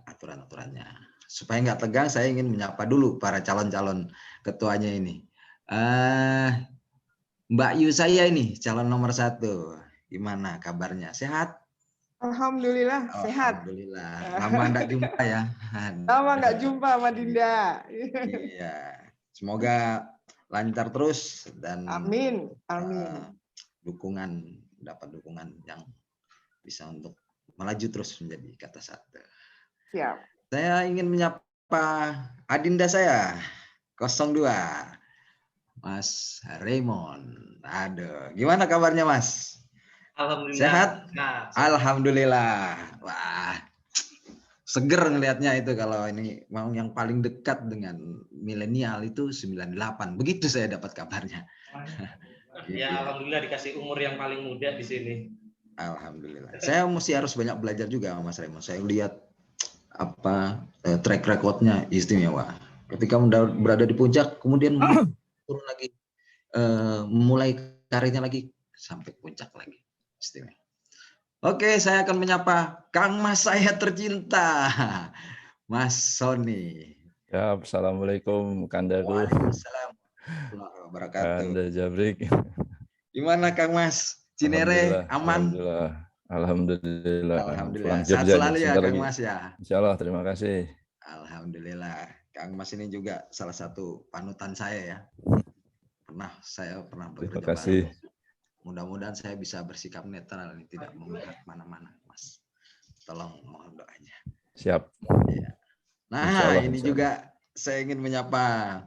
aturan-aturannya. Supaya nggak tegang, saya ingin menyapa dulu para calon-calon ketuanya ini. Mbak Yu saya ini calon nomor 1. Gimana kabarnya? Sehat? Alhamdulillah sehat. Alhamdulillah. Lama nggak jumpa ya. Lama nggak jumpa sama Dinda. Iya. Semoga lancar terus dan amin. Dapat dukungan yang bisa untuk melaju terus menjadi kata satu. Siap. Saya ingin menyapa adinda saya 02, Mas Raymond. Aduh, gimana kabarnya Mas? Alhamdulillah. Sehat? Nah, Alhamdulillah. Wah, seger ngelihatnya itu kalau ini mau yang paling dekat dengan milenial itu 98. Begitu saya dapat kabarnya. Ya, alhamdulillah dikasih umur yang paling muda di sini. Alhamdulillah. Saya harus banyak belajar juga Mas Raymond. Saya lihat track recordnya istimewa. Ketika berada di puncak, kemudian turun lagi, mulai karirnya lagi sampai puncak lagi. Istimewa. Oke, saya akan menyapa Kang Mas saya tercinta, Mas Sony. Ya, assalamualaikum Kandaku. Waalaikumsalam warahmatullahi wabarakatuh. Kanda Jabrik. Gimana Kang Mas? Cinere aman? Alhamdulillah. Alhamdulillah. Sehat selalu ya Kang Mas ya. Insya Allah, terima kasih. Alhamdulillah. Kang Mas ini juga salah satu panutan saya ya. Saya pernah bekerja terima kasih. Mudah-mudahan saya bisa bersikap netral, tidak memihak mana-mana, Mas. Tolong mohon doanya. Siap. Ya. Nah, ini juga saya ingin menyapa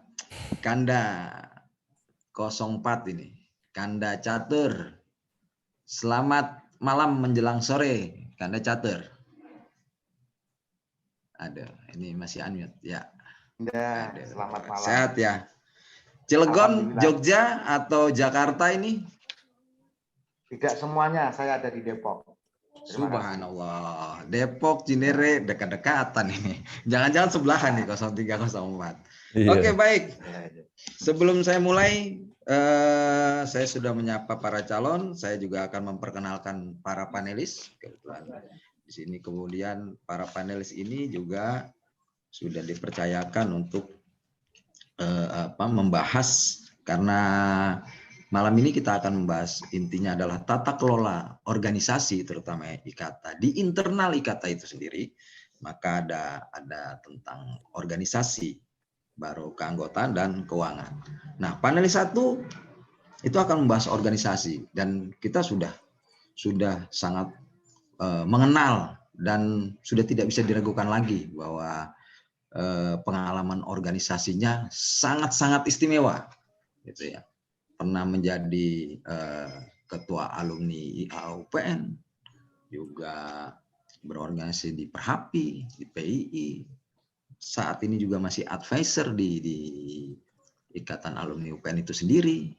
Kanda 04 ini. Kanda Catur. Selamat malam menjelang sore, Kanda Catur. Aduh, ini masih unmute ya. Selamat malam. Sehat ya. Cilegon, Jogja atau Jakarta ini? Tidak semuanya, saya ada di Depok. Subhanallah. Depok, Cinere, dekat-dekatan ini. Jangan-jangan sebelahan nih 0304. Iya. Oke, baik. Sebelum saya mulai, saya sudah menyapa para calon. Saya juga akan memperkenalkan para panelis. Kebetulan di sini kemudian para panelis ini juga sudah dipercayakan untuk membahas, karena malam ini kita akan membahas intinya adalah tata kelola organisasi, terutama IKATA. Di internal IKATA itu sendiri, maka ada tentang organisasi baru keanggotaan dan keuangan. Nah, panelis 1 itu akan membahas organisasi, dan kita sudah sangat mengenal dan sudah tidak bisa diragukan lagi bahwa pengalaman organisasinya sangat-sangat istimewa, gitu ya. Pernah menjadi ketua alumni IAUPN, juga berorganisasi di Perhapi, di PII. Saat ini juga masih advisor di Ikatan Alumni UPN itu sendiri.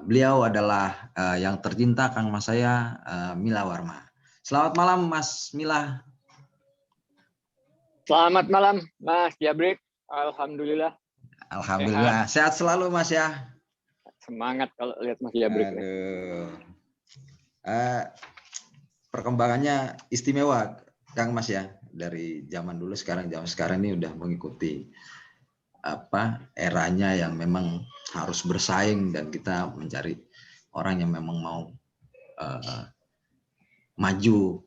Beliau adalah yang tercinta Kang Mas saya, Mila Warma. Selamat malam Mas Mila. Selamat malam Mas Jabrik. Alhamdulillah. Alhamdulillah. Sehat selalu Mas ya. Semangat kalau lihat Mas Jabrik. Perkembangannya istimewa Kang Mas ya. Dari zaman dulu zaman sekarang ini udah mengikuti eranya yang memang harus bersaing, dan kita mencari orang yang memang mau maju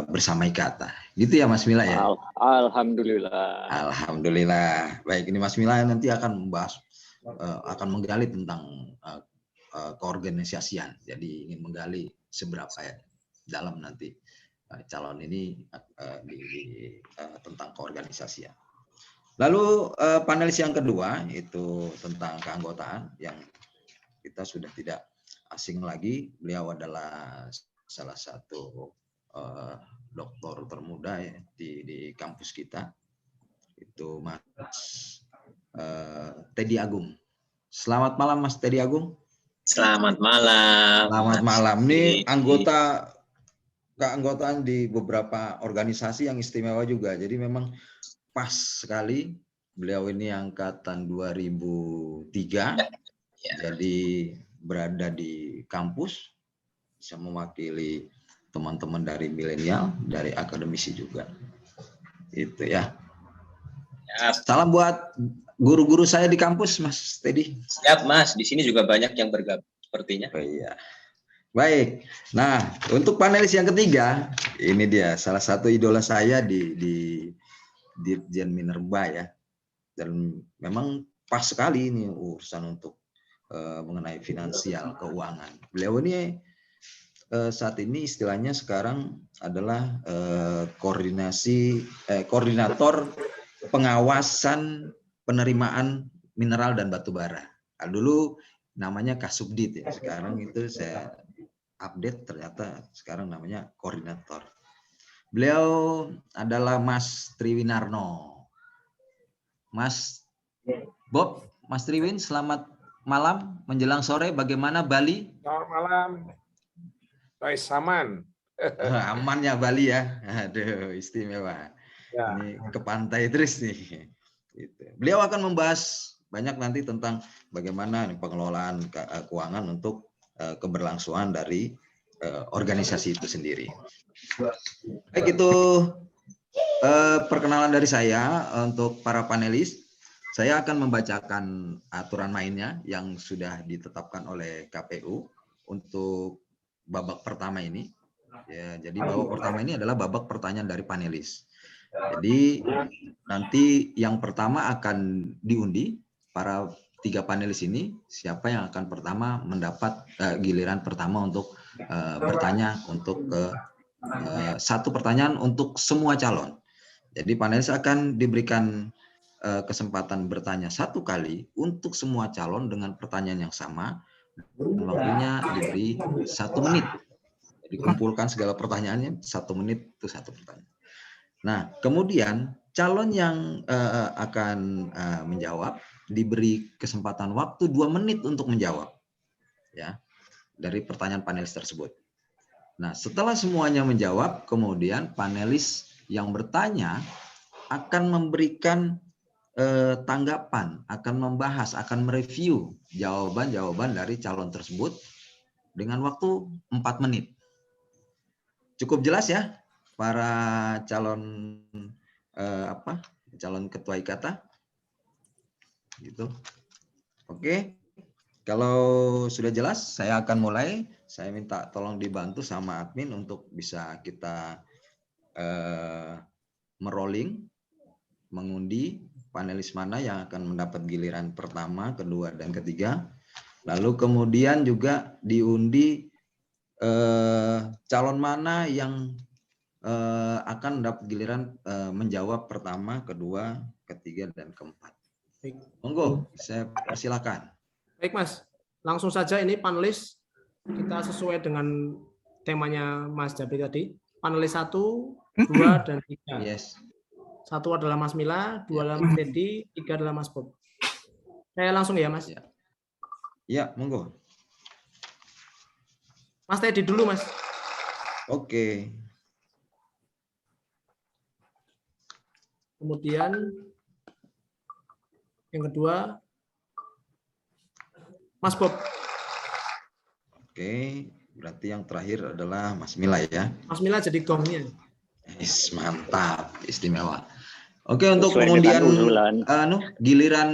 bersama Ikata. Gitu ya Mas Mila ya? Alhamdulillah. Alhamdulillah. Baik, ini Mas Mila nanti akan membahas, akan menggali tentang keorganisasian. Jadi ingin menggali seberapa ya dalam nanti calon ini tentang keorganisasian. Lalu panelis yang kedua itu tentang keanggotaan, yang kita sudah tidak asing lagi. Beliau adalah salah satu doktor termuda ya, di kampus kita, itu Mas Teddy Agung. Selamat malam Mas Teddy Agung. Selamat malam. Selamat malam. Ini keanggotaan di beberapa organisasi yang istimewa juga. Jadi memang pas sekali, beliau ini angkatan 2003, jadi berada di kampus, bisa mewakili teman-teman dari milenial, dari akademisi juga. Itu ya. Salam buat guru-guru saya di kampus, Mas Teddy. Siap Mas, di sini juga banyak yang bergabung sepertinya. Oh, iya. Baik. Nah, untuk panelis yang ketiga, ini dia salah satu idola saya di Dirjen Minerba ya. Dan memang pas sekali ini urusan untuk mengenai finansial, keuangan. Beliau ini saat ini istilahnya sekarang adalah koordinator pengawasan penerimaan mineral dan batu bara. Dulu namanya Kasubdit ya. Sekarang itu saya update, ternyata sekarang namanya koordinator. Beliau adalah Mas Triwinarno. Mas Bob, Mas Triwin, selamat malam menjelang sore. Bagaimana Bali? Selamat malam. Guys, aman. Aman ya Bali ya. Aduh, istimewa. Ya. Ini ke pantai terus nih. Gitu. Beliau akan membahas banyak nanti tentang bagaimana pengelolaan keuangan untuk keberlangsungan dari organisasi itu sendiri. Baik, itu perkenalan dari saya. Untuk para panelis, saya akan membacakan aturan mainnya yang sudah ditetapkan oleh KPU untuk babak pertama ini. Ya, jadi babak pertama ini adalah babak pertanyaan dari panelis. Jadi nanti yang pertama akan diundi para 3 panelis ini, siapa yang akan pertama mendapat giliran pertama untuk bertanya untuk satu pertanyaan untuk semua calon. Jadi panelis akan diberikan kesempatan bertanya 1 kali untuk semua calon dengan pertanyaan yang sama, dan waktunya diberi 1 menit. Jadi kumpulkan segala pertanyaannya, 1 menit itu 1 pertanyaan. Nah, kemudian calon yang akan menjawab diberi kesempatan waktu 2 menit untuk menjawab, ya, dari pertanyaan panelis tersebut. Nah, setelah semuanya menjawab, kemudian panelis yang bertanya akan memberikan tanggapan, akan membahas, akan mereview jawaban-jawaban dari calon tersebut dengan waktu 4 menit. Cukup jelas ya, para calon calon ketua Ikata? Gitu. Oke, kalau sudah jelas saya akan mulai. Saya minta tolong dibantu sama admin untuk bisa kita merolling, mengundi panelis mana yang akan mendapat giliran pertama, kedua, dan ketiga. Lalu kemudian juga diundi calon mana yang akan mendapat giliran menjawab pertama, kedua, ketiga, dan keempat. Baik. Monggo, saya persilakan. Baik Mas, langsung saja ini panelis kita sesuai dengan temanya Mas Jabri tadi. Panelis 1, 2, dan 3. Yes. 1 adalah Mas Mila, 2 adalah Mas Teddy, 3 adalah Mas Bob. Saya langsung ya Mas. Ya, monggo. Mas Teddy dulu Mas. Oke. Kemudian yang kedua Mas Bob. Oke, berarti yang terakhir adalah Mas Mila ya. Mas Mila jadi gongnya. Yes, mantap, istimewa. Oke, untuk Sesuai kemudian dengan usulan. giliran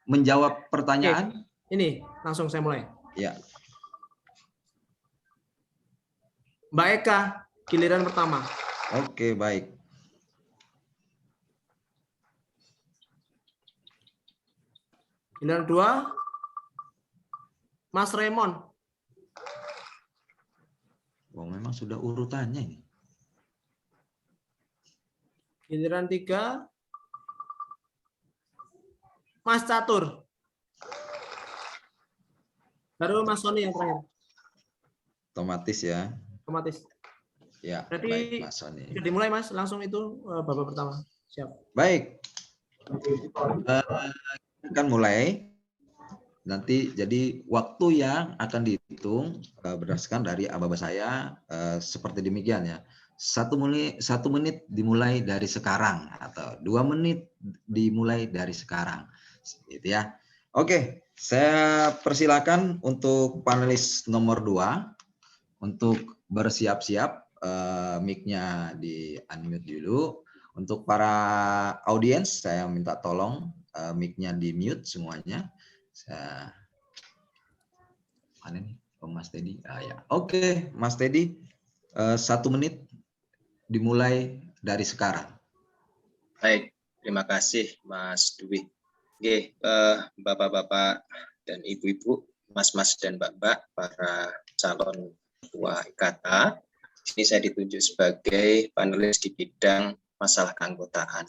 menjawab pertanyaan. Ini langsung saya mulai. Ya. Mbak Eka, giliran pertama. Oke, baik. Giliran 2, Mas Raymond. Oh, memang sudah urutannya ini. Giliran 3, Mas Catur. Baru Mas Sony yang terakhir. Otomatis ya. Otomatis. Ya, Berarti baik Mas Sony. sudah dimulai Mas, langsung itu babak pertama. Siap. Baik. Akan mulai. Nanti jadi waktu yang akan dihitung berdasarkan dari aba-aba saya seperti demikian ya. 1 menit dimulai dari sekarang atau 2 menit dimulai dari sekarang. Gitu ya. Oke, saya persilakan untuk panelis nomor 2 untuk bersiap-siap, mic-nya di unmute dulu. Untuk para audiens saya minta tolong mic-nya di mute semuanya. Mana nih? Oh, Mas Teddy. Ya. Oke, Mas Teddy, 1 menit dimulai dari sekarang. Baik, terima kasih Mas Dwi. Oke, Bapak-bapak dan Ibu-ibu, Mas-mas dan Mbak-mbak, para calon ketua IKATA. Ini saya ditunjuk sebagai panelis di bidang masalah keanggotaan.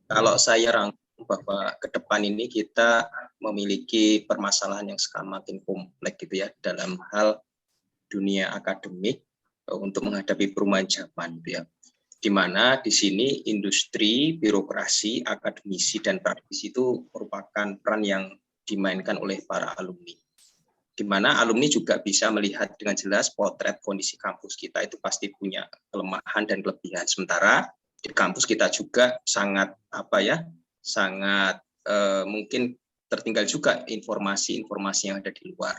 Kalau saya rangkum bahwa ke depan ini kita memiliki permasalahan yang semakin kompleks gitu ya dalam hal dunia akademik untuk menghadapi perubahan zaman gitu ya. Di mana di sini industri, birokrasi, akademisi dan praktisi itu merupakan peran yang dimainkan oleh para alumni. Di mana alumni juga bisa melihat dengan jelas potret kondisi kampus kita itu pasti punya kelemahan dan kelebihan. Sementara di kampus kita juga sangat sangat mungkin tertinggal juga informasi-informasi yang ada di luar.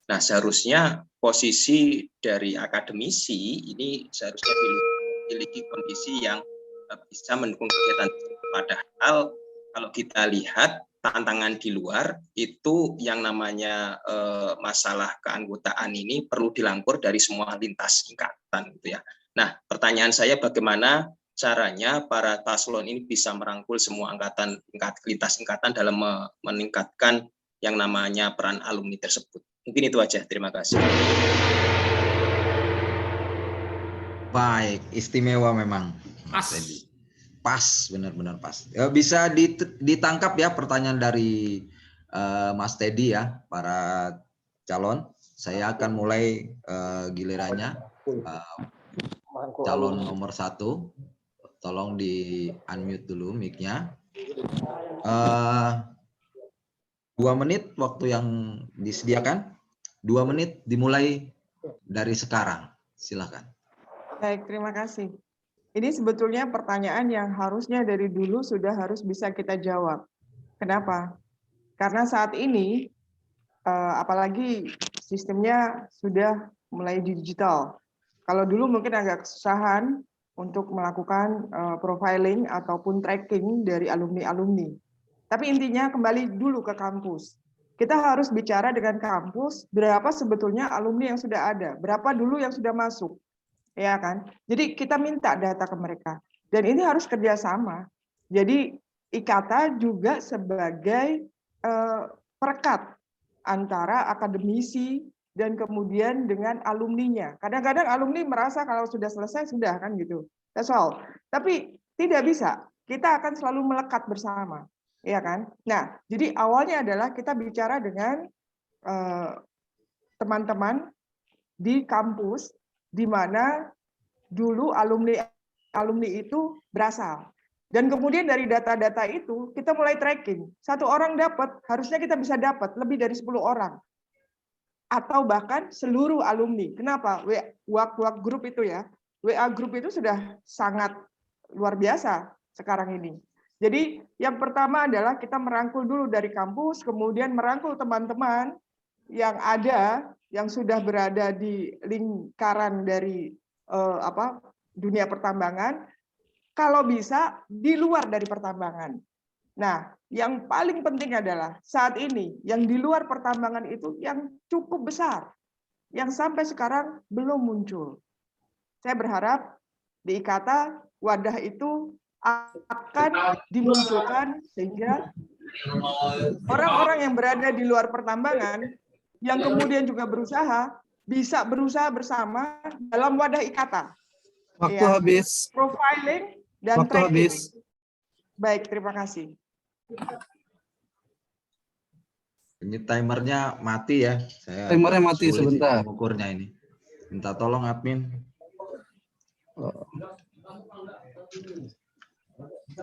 Nah, seharusnya posisi dari akademisi ini seharusnya memiliki kondisi yang bisa mendukung kegiatan. Padahal kalau kita lihat tantangan di luar itu yang namanya masalah keanggotaan ini perlu dilangkur dari semua lintas tingkatan gitu ya. Nah, pertanyaan saya bagaimana caranya para paslon ini bisa merangkul semua lintas tingkatan dalam meningkatkan yang namanya peran alumni tersebut. Mungkin itu aja. Terima kasih. Baik, istimewa memang. Pas, benar-benar pas. Bisa ditangkap ya pertanyaan dari Mas Teddy ya, para calon. Saya akan mulai gilirannya. Calon nomor 1. Tolong di unmute dulu mic-nya. 2 menit waktu yang disediakan. 2 menit dimulai dari sekarang. Silakan. Baik, terima kasih. Ini sebetulnya pertanyaan yang harusnya dari dulu sudah harus bisa kita jawab. Kenapa? Karena saat ini, apalagi sistemnya sudah mulai digital. Kalau dulu mungkin agak kesusahan untuk melakukan profiling ataupun tracking dari alumni-alumni. Tapi intinya kembali dulu ke kampus. Kita harus bicara dengan kampus, berapa sebetulnya alumni yang sudah ada, berapa dulu yang sudah masuk. Ya kan? Jadi kita minta data ke mereka. Dan ini harus kerjasama. Jadi IKATA juga sebagai perekat antara akademisi dan kemudian dengan alumninya. Kadang-kadang alumni merasa kalau sudah selesai sudah kan gitu. That's all. Tapi tidak bisa. Kita akan selalu melekat bersama, ya kan? Nah, jadi awalnya adalah kita bicara dengan teman-teman di kampus di mana dulu alumni itu berasal. Dan kemudian dari data-data itu kita mulai tracking. Satu orang dapat, harusnya kita bisa dapat lebih dari 10 orang. Atau bahkan seluruh alumni. Kenapa? WA group itu ya. WA group itu sudah sangat luar biasa sekarang ini. Jadi yang pertama adalah kita merangkul dulu dari kampus, kemudian merangkul teman-teman yang ada, yang sudah berada di lingkaran dari dunia pertambangan, kalau bisa di luar dari pertambangan. Nah, yang paling penting adalah saat ini yang di luar pertambangan itu yang cukup besar, yang sampai sekarang belum muncul. Saya berharap di IKATA wadah itu akan dimunculkan sehingga orang-orang yang berada di luar pertambangan yang kemudian juga bisa berusaha bersama dalam wadah IKATA. Waktu habis. Profiling dan Waktu tracking. habis. Baik, terima kasih. Ini timernya mati ya. Saya Timernya mati sulit sebentar. mengukurnya ini. Minta tolong admin.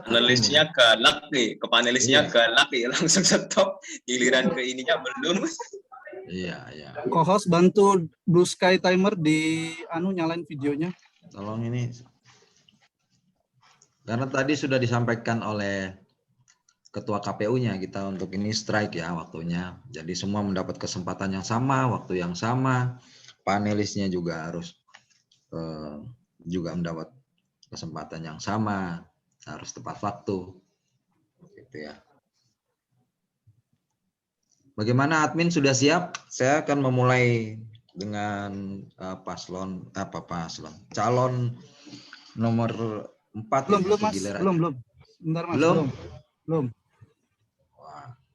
Panelisnya galak nih, ke panelisnya galak nih, langsung stop. Giliran ke ininya belum. Iya, iya. Co-host bantu Blue Sky Timer di nyalain videonya. Tolong ini. Karena tadi sudah disampaikan oleh Ketua KPU-nya kita untuk ini strike ya waktunya. Jadi semua mendapat kesempatan yang sama, waktu yang sama. Panelisnya juga harus juga mendapat kesempatan yang sama, harus tepat waktu. Gitu ya. Bagaimana admin sudah siap? Saya akan memulai dengan calon nomor 4. Belum Mas, belum. Bentar Mas, belum.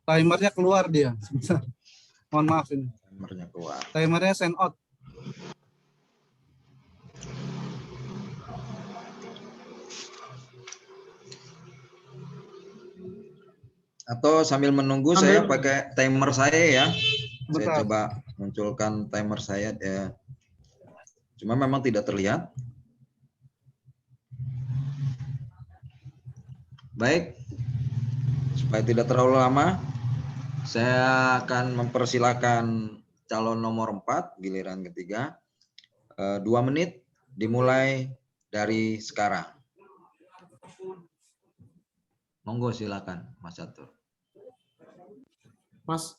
Timernya keluar dia. Sebentar. Mohon maaf ini. Timernya keluar. Timernya send out. Atau sambil menunggu saya pakai timer saya ya. Bentar. Saya coba munculkan timer saya ya. Cuma memang tidak terlihat. Baik. Supaya tidak terlalu lama, saya akan mempersilakan calon nomor 4 giliran ketiga. 2 menit dimulai dari sekarang. Monggo silakan Mas Catur. Mas.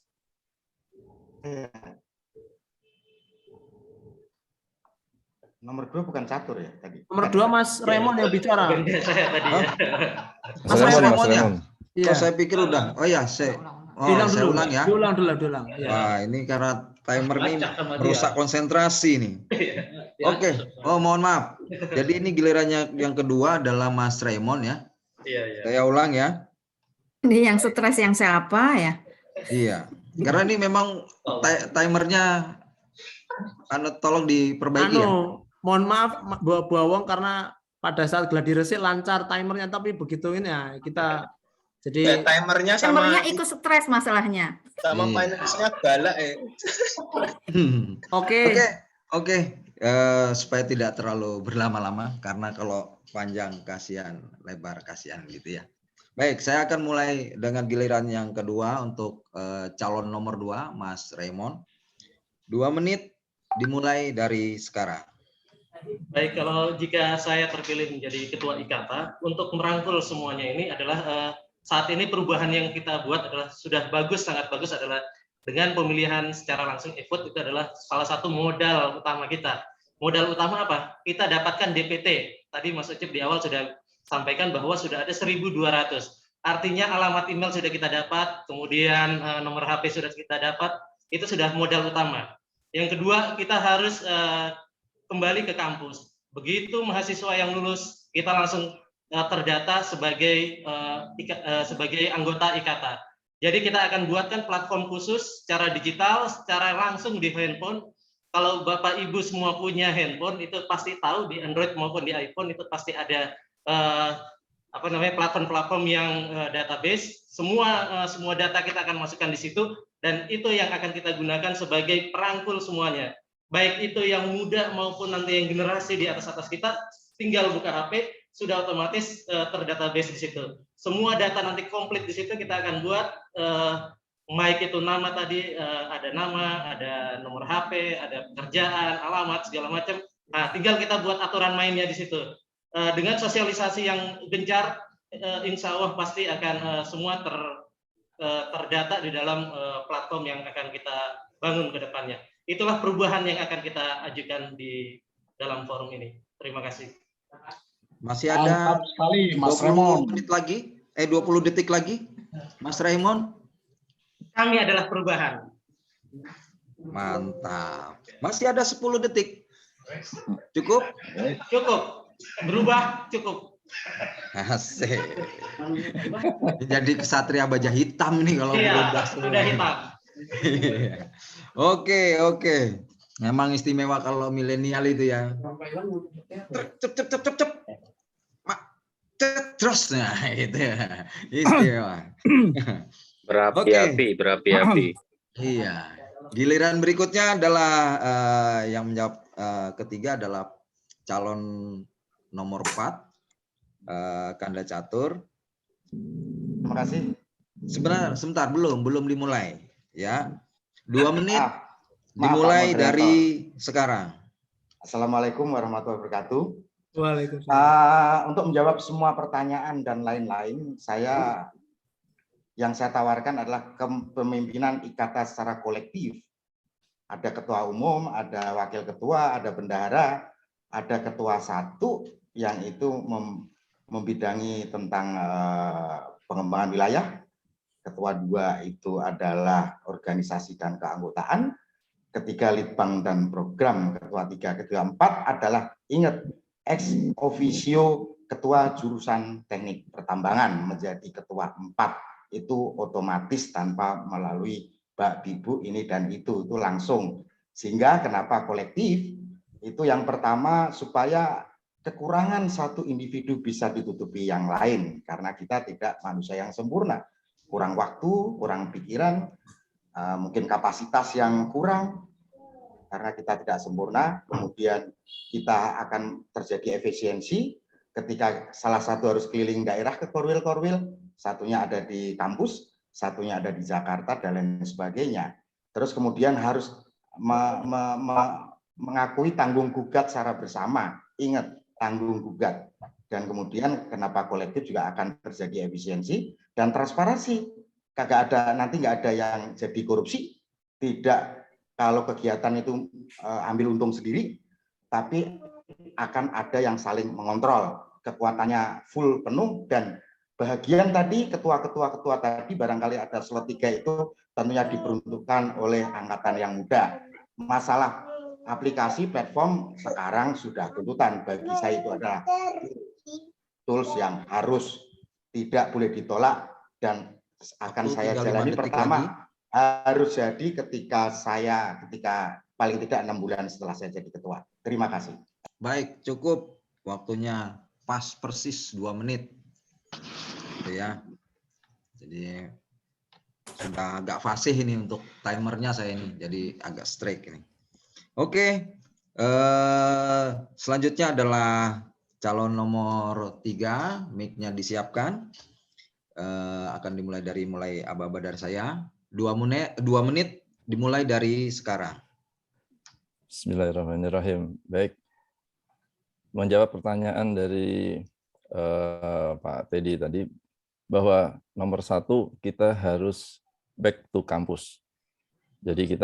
Nomor 2 bukan Catur ya tadi. Nomor 2 Mas Raymond yang bicara. Saya tadi ya. Mas Raymond ya? Iya. Oh, saya pikir udah. Oh ya, saya ulang ya. Diulang dulu. Ya. Wah, ini karena timer ini merusak konsentrasi nih. Oke. Oh, mohon maaf. Jadi ini gilirannya yang kedua adalah Mas Raymond ya. Iya. Saya ulang ya. Ini yang stres yang siapa ya? Iya. Karena ini memang timernya tolong diperbaiki ya. Mohon maaf Bu Awong karena pada saat gladi resik lancar timernya tapi begitu ini ya kita jadi timernya ikut stres masalahnya. Sama panelisnya galak Oke. Supaya tidak terlalu berlama-lama karena kalau panjang kasihan, lebar kasihan gitu ya. Baik, saya akan mulai dengan giliran yang kedua untuk calon nomor 2, Mas Raymond. 2 menit dimulai dari sekarang. Baik, kalau jika saya terpilih menjadi ketua IKATA, untuk merangkul semuanya ini adalah saat ini perubahan yang kita buat adalah sudah bagus, sangat bagus adalah dengan pemilihan secara langsung e-vote itu adalah salah satu modal utama kita. Modal utama apa? Kita dapatkan DPT. Tadi Mas Ucip di awal sudah sampaikan bahwa sudah ada 1.200. Artinya alamat email sudah kita dapat, kemudian nomor HP sudah kita dapat, itu sudah modal utama. Yang kedua, kita harus kembali ke kampus. Begitu mahasiswa yang lulus, kita langsung terdata sebagai anggota IKATA. Jadi kita akan buatkan platform khusus secara digital, secara langsung di handphone. Kalau Bapak Ibu semua punya handphone, itu pasti tahu di Android maupun di iPhone itu pasti ada platform-platform yang database. Semua data kita akan masukkan di situ, dan itu yang akan kita gunakan sebagai perangkul semuanya. Baik itu yang muda maupun nanti yang generasi di atas kita, tinggal buka HP, sudah otomatis terdatabase di situ. Semua data nanti komplit di situ kita akan buat, baik itu nama tadi, ada nama, ada nomor HP, ada pekerjaan, alamat, segala macam. Nah, tinggal kita buat aturan mainnya di situ. Dengan sosialisasi yang gencar, insya Allah pasti akan semua terdata di dalam platform yang akan kita bangun ke depannya. Itulah perubahan yang akan kita ajukan di dalam forum ini. Terima kasih. Masih ada 20 menit lagi, 20 detik lagi, Mas Raymond. Kami adalah perubahan. Mantap. Masih ada 10 detik. Cukup? Cukup. Berubah cukup. Asik. Jadi kesatria baja hitam nih kalau berubah. Sudah hitam. Oke. Memang istimewa kalau milenial itu ya. Cep. Terus nah itu ya. Istimewa. Berapi-api. Iya. Giliran berikutnya adalah yang menjawab ketiga adalah calon nomor 4, Kanda Catur. Terima kasih. Sebentar, belum dimulai ya. 2 menit Maaf, dimulai Pak dari sekarang. Assalamualaikum warahmatullahi wabarakatuh. Waalaikumsalam. Untuk menjawab semua pertanyaan dan lain-lain, yang saya tawarkan adalah kepemimpinan IKATA secara kolektif. Ada ketua umum, ada wakil ketua, ada bendahara, ada ketua 1 yang itu membidangi tentang pengembangan wilayah. Ketua 2 itu adalah organisasi dan keanggotaan. Ketiga Litbang dan program. Ketua 3, ketua 4 adalah ingat ex officio ketua jurusan teknik pertambangan menjadi ketua 4. Itu otomatis tanpa melalui Mbak Bibu ini dan itu langsung. Sehingga kenapa kolektif? Itu yang pertama supaya kekurangan satu individu bisa ditutupi yang lain karena kita tidak manusia yang sempurna, kurang waktu, kurang pikiran, mungkin kapasitas yang kurang karena kita tidak sempurna. Kemudian kita akan terjadi efisiensi ketika salah satu harus keliling daerah ke korwil-korwil, satunya ada di kampus, satunya ada di Jakarta dan lain sebagainya. Terus kemudian harus mengakui tanggung gugat secara bersama. Ingat, tanggung gugat. Dan kemudian kenapa kolektif juga akan terjadi efisiensi dan transparansi. Nanti nggak ada yang jadi korupsi. Tidak kalau kegiatan itu ambil untung sendiri, tapi akan ada yang saling mengontrol. Kekuatannya full penuh dan bahagian tadi ketua-ketua tadi barangkali ada slot 3 itu tentunya diperuntukkan oleh angkatan yang muda. Masalah aplikasi platform sekarang sudah tuntutan bagi saya itu adalah tools yang harus tidak boleh ditolak dan akan saya jalani pertama harus jadi ketika paling tidak 6 bulan setelah saya jadi ketua. Terima kasih. Baik, cukup waktunya pas persis 2 menit. Gitu ya. Jadi sudah agak fasih ini untuk timernya saya ini, jadi agak strike ini. Oke, selanjutnya adalah calon nomor 3, mic-nya disiapkan. Akan dimulai dari aba-aba dari saya. 2 menit dimulai dari sekarang. Bismillahirrahmanirrahim. Baik, menjawab pertanyaan dari Pak Teddy tadi, bahwa nomor 1 kita harus back to kampus. Jadi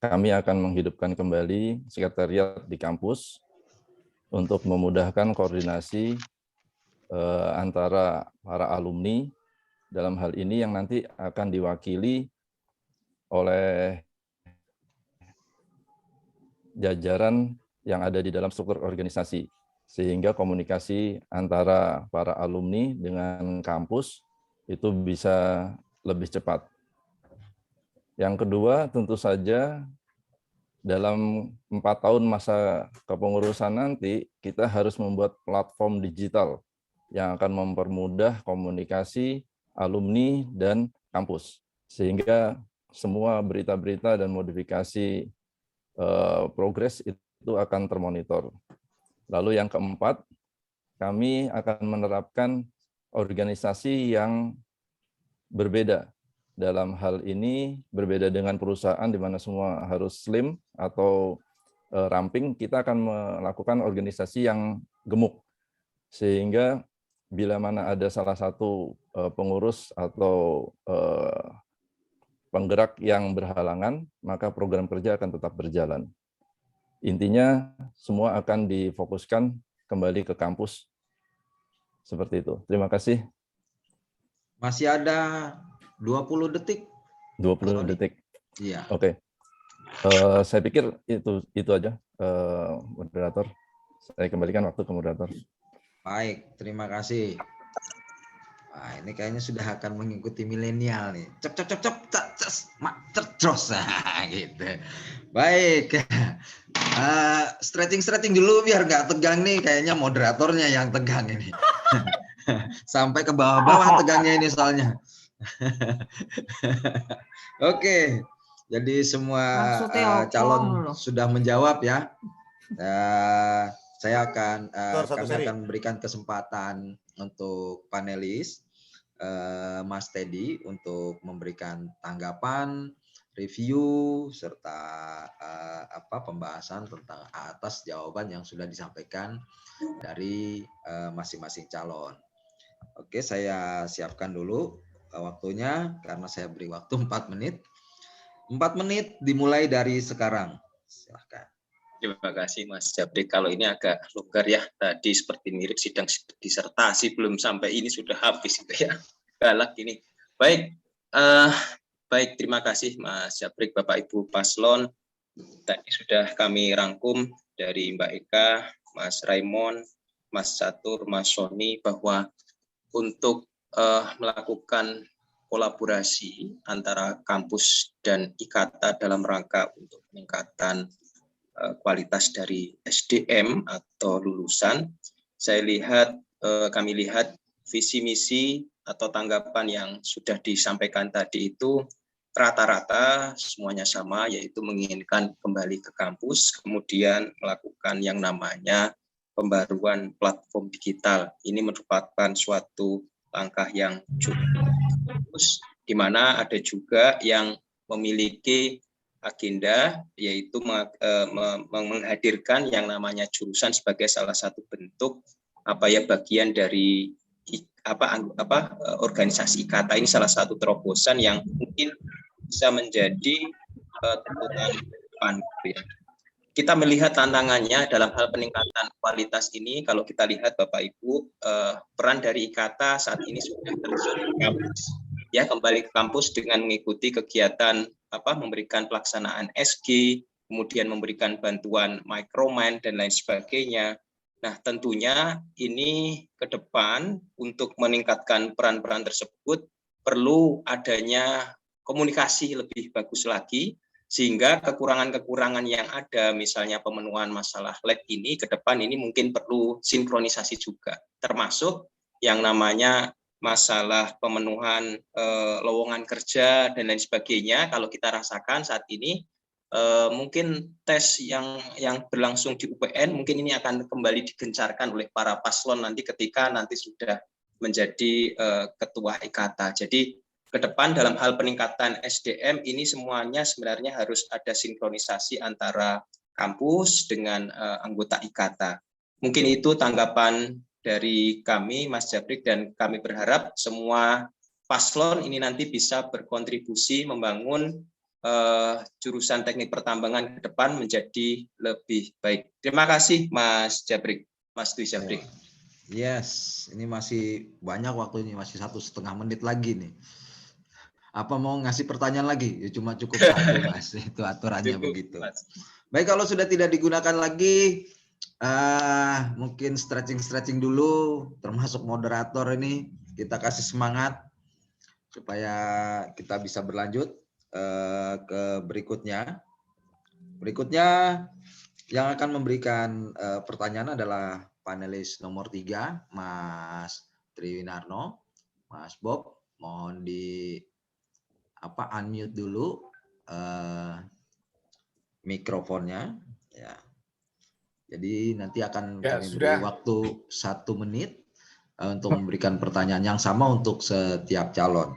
kami akan menghidupkan kembali sekretariat di kampus untuk memudahkan koordinasi antara para alumni dalam hal ini yang nanti akan diwakili oleh jajaran yang ada di dalam struktur organisasi. sehingga komunikasi antara para alumni dengan kampus itu bisa lebih cepat. Yang kedua, tentu saja dalam 4 tahun masa kepengurusan nanti, kita harus membuat platform digital yang akan mempermudah komunikasi alumni dan kampus, sehingga semua berita-berita dan modifikasi progres itu akan termonitor. Lalu yang keempat, kami akan menerapkan organisasi yang berbeda. Dalam hal ini berbeda dengan perusahaan di mana semua harus slim atau ramping, kita akan melakukan organisasi yang gemuk. Sehingga bila mana ada salah satu pengurus atau penggerak yang berhalangan, maka program kerja akan tetap berjalan. Intinya semua akan difokuskan kembali ke kampus. Seperti itu. Terima kasih. Masih ada 20 detik. 20 detik. Iya. Oke. Saya pikir itu aja, moderator. Saya kembalikan waktu ke moderator. Baik, terima kasih. Wah, ini kayaknya sudah akan mengikuti milenial nih. Terus gitu. Baik. Stretching dulu biar nggak tegang nih. Kayaknya moderatornya yang tegang ini. Sampai ke bawah-bawah tegangnya ini soalnya. Oke. Jadi semua calon sudah menjawab ya. Kami akan memberikan kesempatan untuk panelis Mas Teddy untuk memberikan tanggapan, review serta pembahasan tentang atas jawaban yang sudah disampaikan dari masing-masing calon. Oke, saya siapkan dulu waktunya karena saya beri waktu 4 menit. 4 menit dimulai dari sekarang. Silakan. Terima kasih Mas Jabrik. Kalau ini agak longgar ya, tadi seperti mirip sidang disertasi, belum sampai ini sudah habis itu ya. Galak ini. Baik, baik, terima kasih Mas Jabrik, Bapak Ibu Paslon. Tadi sudah kami rangkum dari Mbak Eka, Mas Raymond, Mas Catur, Mas Sony, bahwa untuk melakukan kolaborasi antara kampus dan IKATA dalam rangka untuk peningkatan kualitas dari SDM atau lulusan, kami lihat visi misi atau tanggapan yang sudah disampaikan tadi itu rata-rata semuanya sama, yaitu menginginkan kembali ke kampus, kemudian melakukan yang namanya pembaruan platform digital. Ini merupakan suatu langkah yang cukup bagus, di mana ada juga yang memiliki agenda, yaitu menghadirkan yang namanya jurusan sebagai salah satu bentuk bagian dari organisasi IKATA. Ini salah satu terobosan yang mungkin bisa menjadi tuntutan depan. Kita melihat tantangannya dalam hal peningkatan kualitas ini. Kalau kita lihat Bapak Ibu, peran dari IKATA saat ini sudah terjun ke kampus, ya, kembali ke kampus dengan mengikuti kegiatan memberikan pelaksanaan SG, kemudian memberikan bantuan micromind dan lain sebagainya. Nah, tentunya ini ke depan untuk meningkatkan peran-peran tersebut perlu adanya komunikasi lebih bagus lagi, sehingga kekurangan-kekurangan yang ada, misalnya pemenuhan masalah lab ini, ke depan ini mungkin perlu sinkronisasi juga, termasuk yang namanya masalah pemenuhan lowongan kerja dan lain sebagainya. Kalau kita rasakan saat ini mungkin tes yang berlangsung di UPN mungkin ini akan kembali digencarkan oleh para paslon nanti ketika nanti sudah menjadi ketua IKATA. Jadi ke depan dalam hal peningkatan SDM ini semuanya sebenarnya harus ada sinkronisasi antara kampus dengan anggota IKATA. Mungkin itu tanggapan dari kami, Mas Jabrik, dan kami berharap semua paslon ini nanti bisa berkontribusi membangun jurusan teknik pertambangan ke depan menjadi lebih baik. Terima kasih Mas Jabrik, Mas Dwi Jabrik. Yes, ini masih banyak waktunya, masih 1,5 menit lagi nih. Apa mau ngasih pertanyaan lagi? Ya cuma cukup 1, Mas. Itu aturannya cukup, begitu. Mas. Baik, kalau sudah tidak digunakan lagi, Mungkin stretching dulu, termasuk moderator ini kita kasih semangat supaya kita bisa berlanjut ke berikutnya. Berikutnya yang akan memberikan pertanyaan adalah panelis nomor 3, Mas Triwinarno. Mas Bob, mohon di unmute dulu mikrofonnya. Ya. Jadi nanti akan kami beri waktu 1 menit untuk memberikan pertanyaan yang sama untuk setiap calon.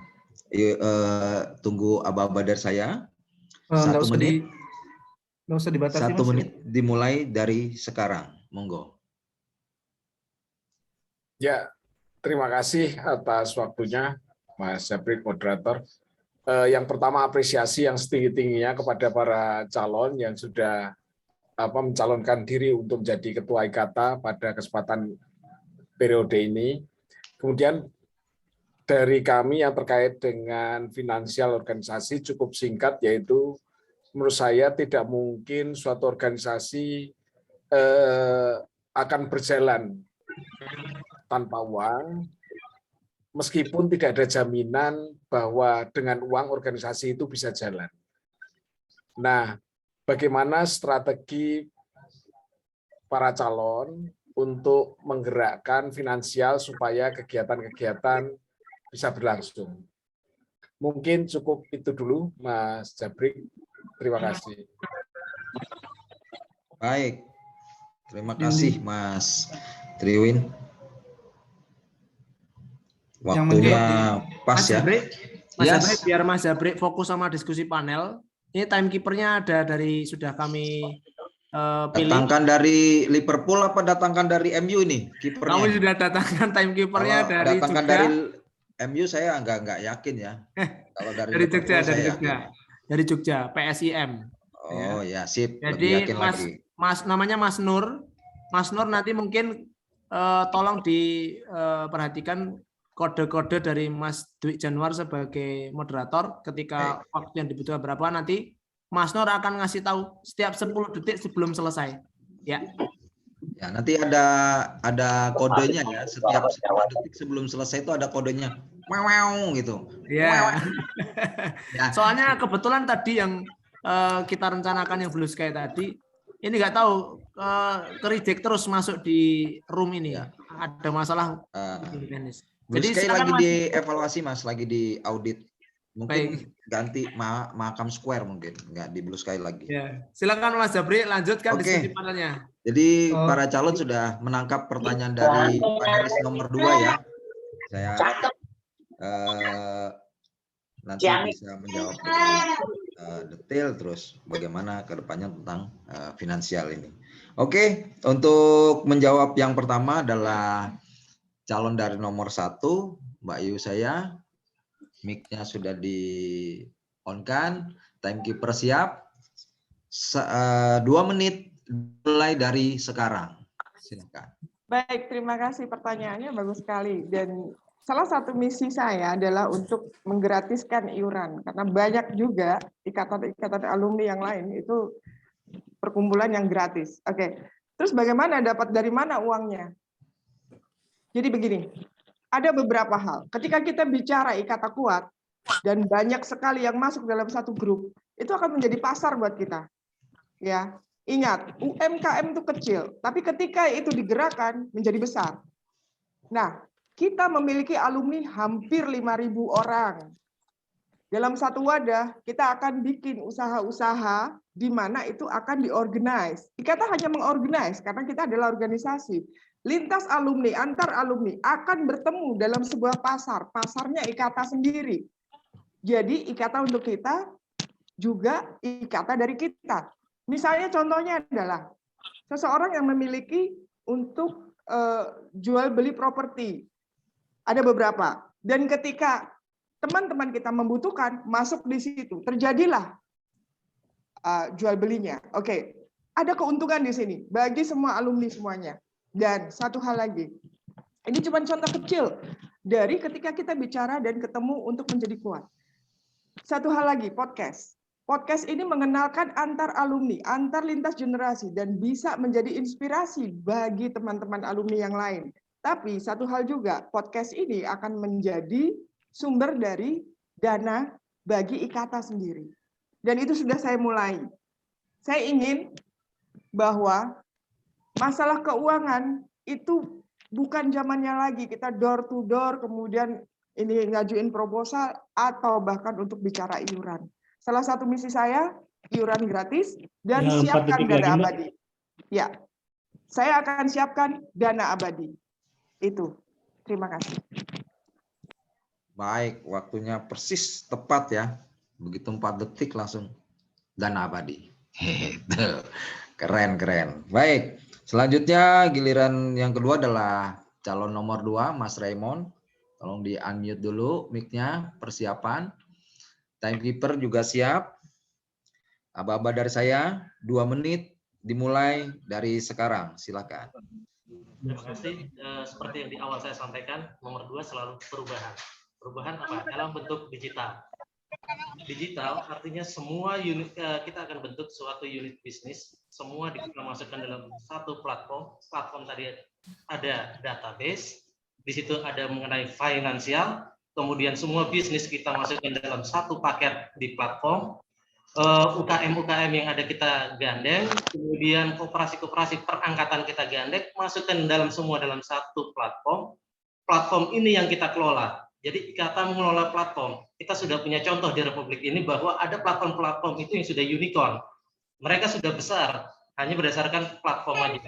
Tunggu aba-aba dari saya. 1 menit. Nggak usah dibatasi. 1 menit dimulai dari sekarang. Monggo. Ya, terima kasih atas waktunya, Mas Jabrik, moderator. Yang pertama, apresiasi yang setinggi-tingginya kepada para calon yang sudah mencalonkan diri untuk menjadi Ketua IKATA pada kesempatan periode ini. Kemudian dari kami yang terkait dengan finansial organisasi cukup singkat, yaitu menurut saya tidak mungkin suatu organisasi akan berjalan tanpa uang, meskipun tidak ada jaminan bahwa dengan uang organisasi itu bisa jalan. Nah, bagaimana strategi para calon untuk menggerakkan finansial supaya kegiatan-kegiatan bisa berlangsung? Mungkin cukup itu dulu, Mas Jabrik. Terima kasih. Baik. Terima kasih, Mas Triwin. Waktunya pas ya. Mas Jabrik, biar Mas Jabrik fokus sama diskusi panel. Ini timekeeper-nya ada sudah kami pilih. Datangkan dari Liverpool apa datangkan dari MU ini kipernya? Kamu sudah datangkan timekeeper-nya dari datangkan Jogja. dari MU saya nggak yakin ya. Kalau dari Jogja, dari Jogja. Dari Jogja, PSIM. Oh ya, sip. Jadi Mas namanya Mas Nur. Mas Nur nanti mungkin tolong diperhatikan kode-kode dari Mas Dwi Januar sebagai moderator. Ketika waktu yang dibutuhkan berapa, nanti Mas Nur akan ngasih tahu setiap 10 detik sebelum selesai. Ya. Ya, nanti ada kodenya ya. Setiap 10 detik sebelum selesai itu ada kodenya. Wow gitu. Ya. Ya. Soalnya kebetulan tadi yang kita rencanakan yang Blue Sky tadi, ini nggak tahu ke-reject terus masuk di room ini. Ya. Ada masalah. Blue Sky lagi dievaluasi, Mas, lagi di audit. Mungkin ganti Makam Square mungkin, nggak di Blue Sky lagi. Ya. Silakan Mas Jabri, lanjutkan diskusi panelnya. Jadi para calon sudah menangkap pertanyaan dari panelis nomor 2 ya. Saya nanti bisa menjawab detail terus bagaimana ke depannya tentang finansial ini. Oke, untuk menjawab yang pertama adalah calon dari nomor 1, Mbak Yu saya. Mic-nya sudah di-on-kan, timekeeper siap. 2 menit mulai dari sekarang. Silakan. Baik, terima kasih pertanyaannya bagus sekali. Dan salah satu misi saya adalah untuk menggratiskan iuran karena banyak juga ikatan-ikatan alumni yang lain itu perkumpulan yang gratis. Oke. Terus bagaimana dapat dari mana uangnya? Jadi begini, ada beberapa hal. Ketika kita bicara IKATA kuat dan banyak sekali yang masuk dalam satu grup, itu akan menjadi pasar buat kita. Ya, ingat, UMKM itu kecil, tapi ketika itu digerakkan menjadi besar. Nah, kita memiliki alumni hampir 5.000 orang. Dalam satu wadah, kita akan bikin usaha-usaha di mana itu akan diorganize. IKATA hanya mengorganize karena kita adalah organisasi. Lintas alumni, antar alumni akan bertemu dalam sebuah pasar. Pasarnya IKATA sendiri. Jadi IKATA untuk kita, juga IKATA dari kita. Misalnya contohnya adalah seseorang yang memiliki untuk jual beli properti. Ada beberapa. Dan ketika teman-teman kita membutuhkan, masuk di situ. Terjadilah jual belinya. Oke, ada keuntungan di sini bagi semua alumni semuanya. Dan satu hal lagi, ini cuma contoh kecil dari ketika kita bicara dan ketemu untuk menjadi kuat. Satu hal lagi, podcast. Podcast ini mengenalkan antar alumni, antar lintas generasi, dan bisa menjadi inspirasi bagi teman-teman alumni yang lain. Tapi satu hal juga, podcast ini akan menjadi sumber dari dana bagi IKATA sendiri. Dan itu sudah saya mulai. Saya ingin bahwa masalah keuangan itu bukan zamannya lagi kita door to door, kemudian ini ngajuin proposal, atau bahkan untuk bicara iuran. Salah satu misi saya, iuran gratis, dan siapkan dana abadi. Ya, saya akan siapkan dana abadi. Itu. Terima kasih. Baik, waktunya persis tepat ya. Begitu 4 detik langsung dana abadi. Keren, keren. Baik, selanjutnya giliran yang kedua adalah calon nomor 2, Mas Raymond. Tolong di-unmute dulu mic-nya, persiapan. Timekeeper juga siap. Aba-aba dari saya, 2 menit dimulai dari sekarang. Silakan. Terima kasih. Seperti yang di awal saya sampaikan, nomor 2 selalu perubahan. Perubahan apa? Dalam bentuk digital. Digital artinya semua unit, kita akan bentuk suatu unit bisnis, semua kita masukkan dalam satu platform. Platform tadi ada database, di situ ada mengenai finansial, kemudian semua bisnis kita masukkan dalam satu paket di platform. UKM-UKM yang ada kita gandeng, kemudian koperasi-koperasi perangkatan kita gandeng, masukkan semua dalam satu platform. Platform ini yang kita kelola. Jadi IKATA mengelola platform. Kita sudah punya contoh di Republik ini bahwa ada platform-platform itu yang sudah unicorn. Mereka sudah besar, hanya berdasarkan platform aja.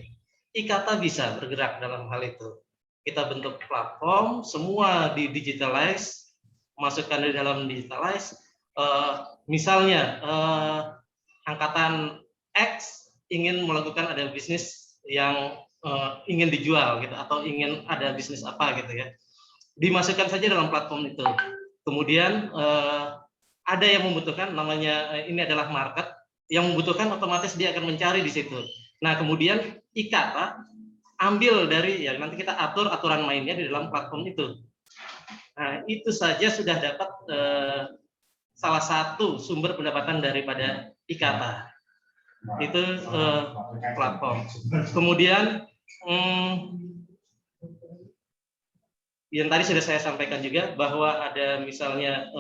IKATA bisa bergerak dalam hal itu. Kita bentuk platform, semua di digitalize, masukkan di dalam digitalize. Misalnya angkatan X ingin melakukan ada bisnis yang ingin dijual gitu, atau ingin ada bisnis apa gitu ya, dimasukkan saja dalam platform itu. Kemudian ada yang membutuhkan, namanya ini adalah market, yang membutuhkan otomatis dia akan mencari di situ. Nah kemudian IKATA ambil dari, ya nanti kita atur aturan mainnya di dalam platform itu. Nah itu saja sudah dapat salah satu sumber pendapatan daripada IKATA. Itu platform. Kemudian yang tadi sudah saya sampaikan juga bahwa ada misalnya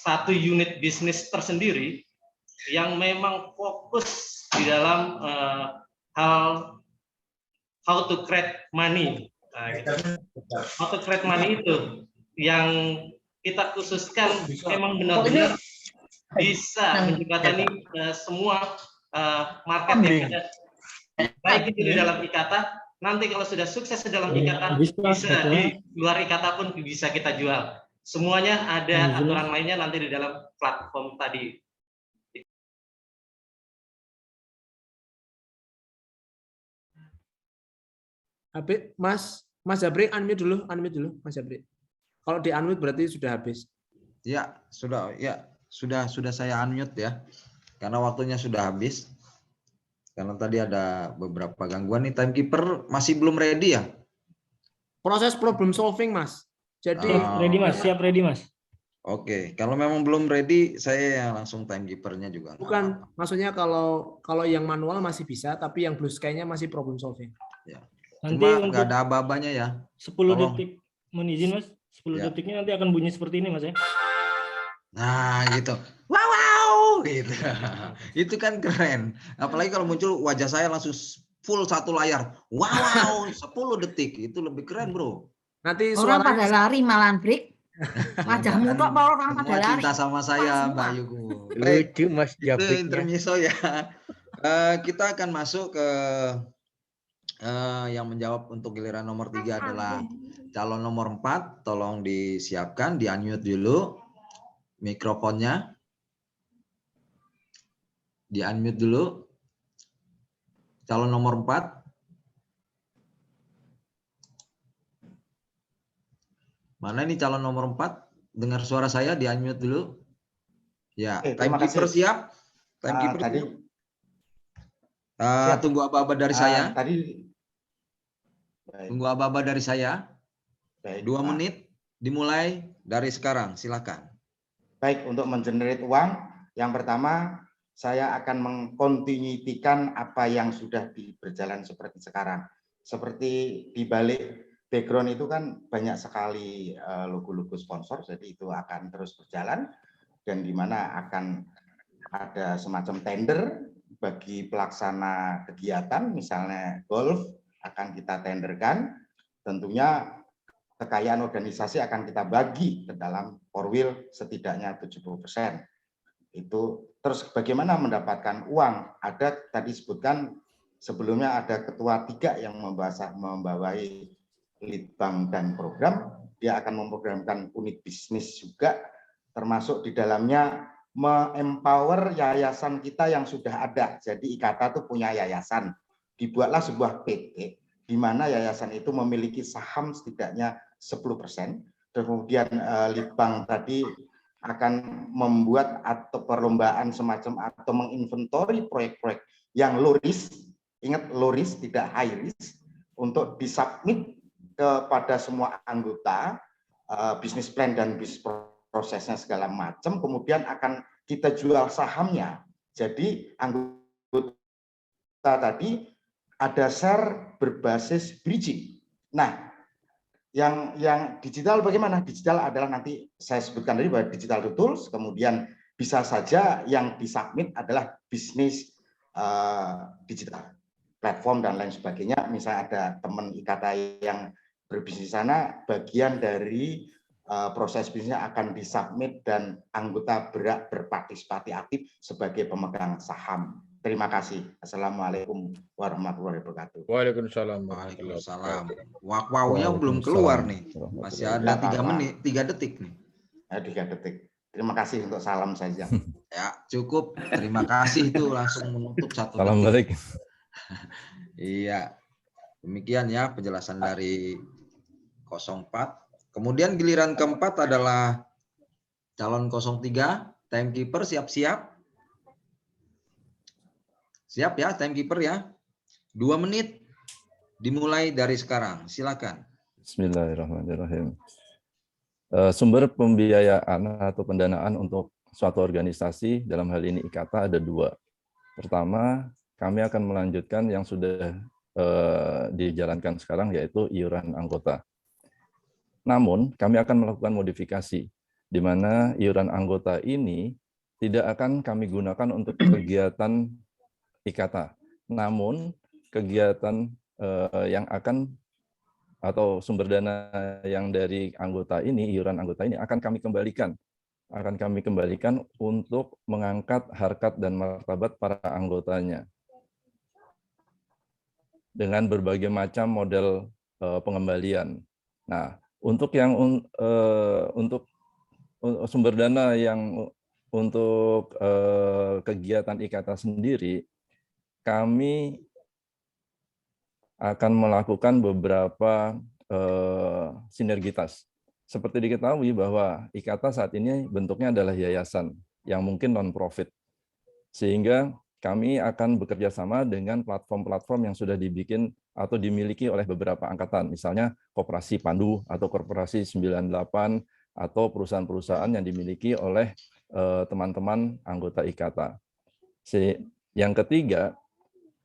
satu unit bisnis tersendiri yang memang fokus di dalam hal how to create money. Nah, gitu. How to create money itu yang kita khususkan memang benar-benar bisa menjembatani semua market yang ada, baik itu di dalam IKATA. Nanti kalau sudah sukses di dalam IKATA, bisa di luar IKATA pun bisa kita jual. Semuanya ada aturan mainnya nanti di dalam platform tadi. Mas Jabri, unmute dulu, Mas Jabri. Kalau di unmute berarti sudah habis. Ya, sudah saya unmute ya. Karena waktunya sudah habis. Karena tadi ada beberapa gangguan nih. Timekeeper masih belum ready ya? Proses problem solving, Mas. Jadi siap ready Mas. Oke, kalau memang belum ready, saya yang langsung timekeepernya juga. Bukan, maksudnya kalau yang manual masih bisa, tapi yang blue sky-nya masih problem solving. Ya. Nanti Cuma nggak ada aba-abanya ya. 10 detik menizin Mas. 10 detiknya nanti akan bunyi seperti ini Mas ya. Nah gitu. Wow, gitu. Itu kan keren. Apalagi kalau muncul wajah saya langsung full satu layar. Wow, 10 detik. Itu lebih keren, Bro. Nanti orang pada lari malahan break. Wajahmu kok orang pada lari. Cinta sama saya, Mbak Yugo. Lucu Mas Jabrik. Itu intermezzo ya. Kita akan masuk ke yang menjawab untuk giliran nomor 3 adalah calon nomor 4. Tolong disiapkan, di-unmute dulu mikrofonnya. Di-unmute dulu. Calon nomor 4. Mana ini calon nomor 4? Dengar suara saya, di-unmute dulu. Ya, timekeeper siap? Timekeeper tadi tunggu aba-aba dari saya. Tadi Tunggu aba-aba dari saya. Baik, 2 menit dimulai dari sekarang. Silakan. Baik, untuk mengenerate uang Yang pertama, saya akan mengkontinuitikan apa yang sudah berjalan seperti sekarang. Seperti di balik background itu kan banyak sekali logo-logo sponsor, jadi itu akan terus berjalan, dan di mana akan ada semacam tender bagi pelaksana kegiatan, misalnya golf akan kita tenderkan, tentunya kekayaan organisasi akan kita bagi ke dalam Korwil setidaknya 70%. Itu terus bagaimana mendapatkan uang? Ada tadi sebutkan sebelumnya ada ketua 3 yang membawahi lead bank dan program, dia akan memprogramkan unit bisnis juga, termasuk di dalamnya me-empower yayasan kita yang sudah ada. Jadi IKATA itu punya yayasan, dibuatlah sebuah PT di mana yayasan itu memiliki saham setidaknya 10%, kemudian lead bank tadi akan membuat atau perlombaan semacam atau menginventori proyek-proyek yang low risk, ingat low risk tidak high risk, untuk disubmit kepada semua anggota, bisnis plan dan bisnis prosesnya segala macam, kemudian akan kita jual sahamnya. Jadi anggota tadi ada share berbasis bridging. Nah, yang digital bagaimana? Digital adalah nanti saya sebutkan tadi bahwa digital tools, kemudian bisa saja yang disubmit adalah bisnis digital, platform dan lain sebagainya. Misalnya ada teman IKATA yang berbisnis di sana, bagian dari proses bisnisnya akan disubmit dan anggota berpartisipasi aktif sebagai pemegang saham. Terima kasih. Assalamualaikum warahmatullahi wabarakatuh. Waalaikumsalam. Waalaikumsalam. Wak-waunya belum keluar nih. Masih ada 3 menit, 3 detik nih. 3 detik. Terima kasih untuk salam saja. Ya, cukup. Terima kasih itu langsung menutup 1 Salam balik. Iya. Demikian ya penjelasan dari 04. Kemudian giliran keempat adalah calon 03, timekeeper siap-siap. Siap ya, timekeeper ya. 2 menit dimulai dari sekarang. Silakan. Bismillahirrahmanirrahim. Sumber pembiayaan atau pendanaan untuk suatu organisasi, dalam hal ini IKATA, ada 2. Pertama, kami akan melanjutkan yang sudah dijalankan sekarang, yaitu iuran anggota. Namun, kami akan melakukan modifikasi, di mana iuran anggota ini tidak akan kami gunakan untuk kegiatan IKATA. Namun kegiatan yang akan atau sumber dana yang dari anggota ini, iuran anggota ini akan kami kembalikan. Akan kami kembalikan untuk mengangkat harkat dan martabat para anggotanya. Dengan berbagai macam model pengembalian. Nah, untuk yang untuk sumber dana yang untuk kegiatan IKATA sendiri, kami akan melakukan beberapa sinergitas. Seperti diketahui bahwa IKATA saat ini bentuknya adalah yayasan yang mungkin non-profit. Sehingga kami akan bekerja sama dengan platform-platform yang sudah dibikin atau dimiliki oleh beberapa angkatan. Misalnya Koperasi Pandu atau Koperasi 98 atau perusahaan-perusahaan yang dimiliki oleh teman-teman anggota IKATA. Yang ketiga,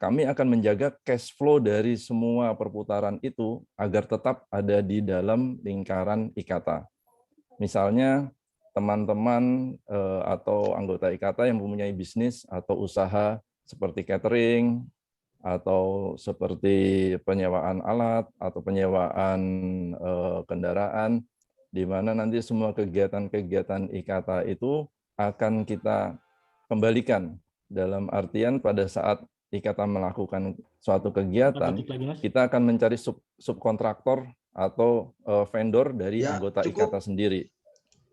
kami akan menjaga cash flow dari semua perputaran itu agar tetap ada di dalam lingkaran IKATA. Misalnya, teman-teman atau anggota IKATA yang mempunyai bisnis atau usaha seperti catering, atau seperti penyewaan alat, atau penyewaan kendaraan, di mana nanti semua kegiatan-kegiatan IKATA itu akan kita kembalikan. Dalam artian pada saat IKATA melakukan suatu kegiatan, kita akan mencari subkontraktor atau vendor dari anggota IKATA sendiri.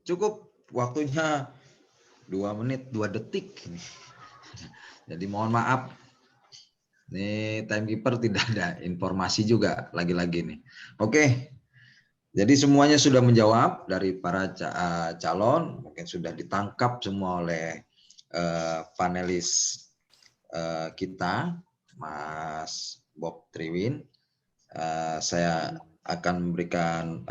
Cukup, waktunya 2 menit 2 detik. Jadi mohon maaf, ini timekeeper tidak ada informasi juga lagi-lagi nih. Oke, jadi semuanya sudah menjawab dari para calon, mungkin sudah ditangkap semua oleh panelis kita, Mas Bob Triwin. Saya akan memberikan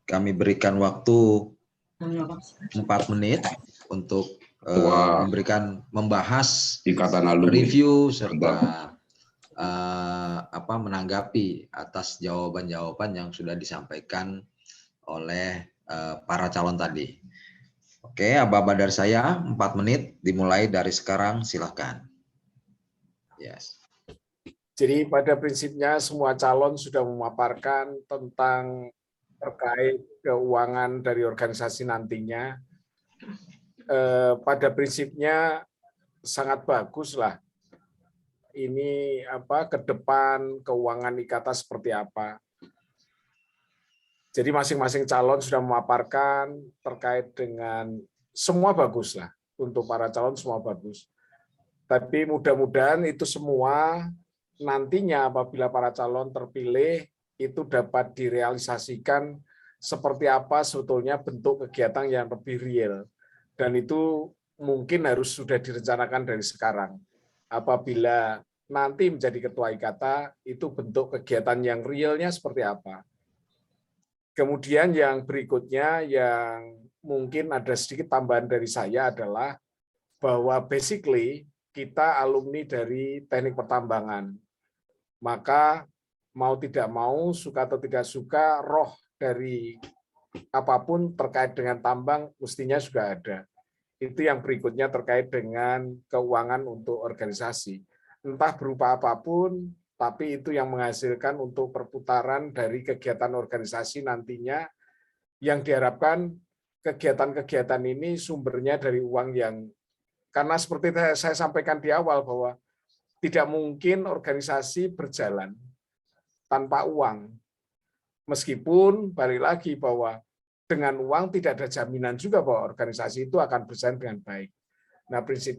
kami berikan waktu 4 menit untuk membahas, Ikatan Alumni. review serta menanggapi atas jawaban-jawaban yang sudah disampaikan oleh para calon tadi. Oke, aba-aba dari saya 4 menit dimulai dari sekarang, silahkan. Yes. Jadi pada prinsipnya semua calon sudah memaparkan tentang terkait keuangan dari organisasi nantinya. Pada prinsipnya sangat bagus lah. Ini ke depan keuangan IKATA seperti apa. Jadi masing-masing calon sudah memaparkan terkait dengan semua bagus lah. Untuk para calon semua bagus. Tapi mudah-mudahan itu semua nantinya apabila para calon terpilih itu dapat direalisasikan seperti apa sebetulnya bentuk kegiatan yang lebih real. Dan itu mungkin harus sudah direncanakan dari sekarang. Apabila nanti menjadi ketua IKATA, itu bentuk kegiatan yang realnya seperti apa. Kemudian yang berikutnya yang mungkin ada sedikit tambahan dari saya adalah bahwa basically kita alumni dari teknik pertambangan. Maka mau tidak mau, suka atau tidak suka, roh dari apapun terkait dengan tambang mestinya juga ada. Itu yang berikutnya terkait dengan keuangan untuk organisasi. Entah berupa apapun, tapi itu yang menghasilkan untuk perputaran dari kegiatan organisasi nantinya yang diharapkan kegiatan-kegiatan ini sumbernya dari uang yang, karena seperti saya sampaikan di awal bahwa tidak mungkin organisasi berjalan tanpa uang. Meskipun balik lagi bahwa dengan uang tidak ada jaminan juga bahwa organisasi itu akan berjalan dengan baik. Nah, prinsip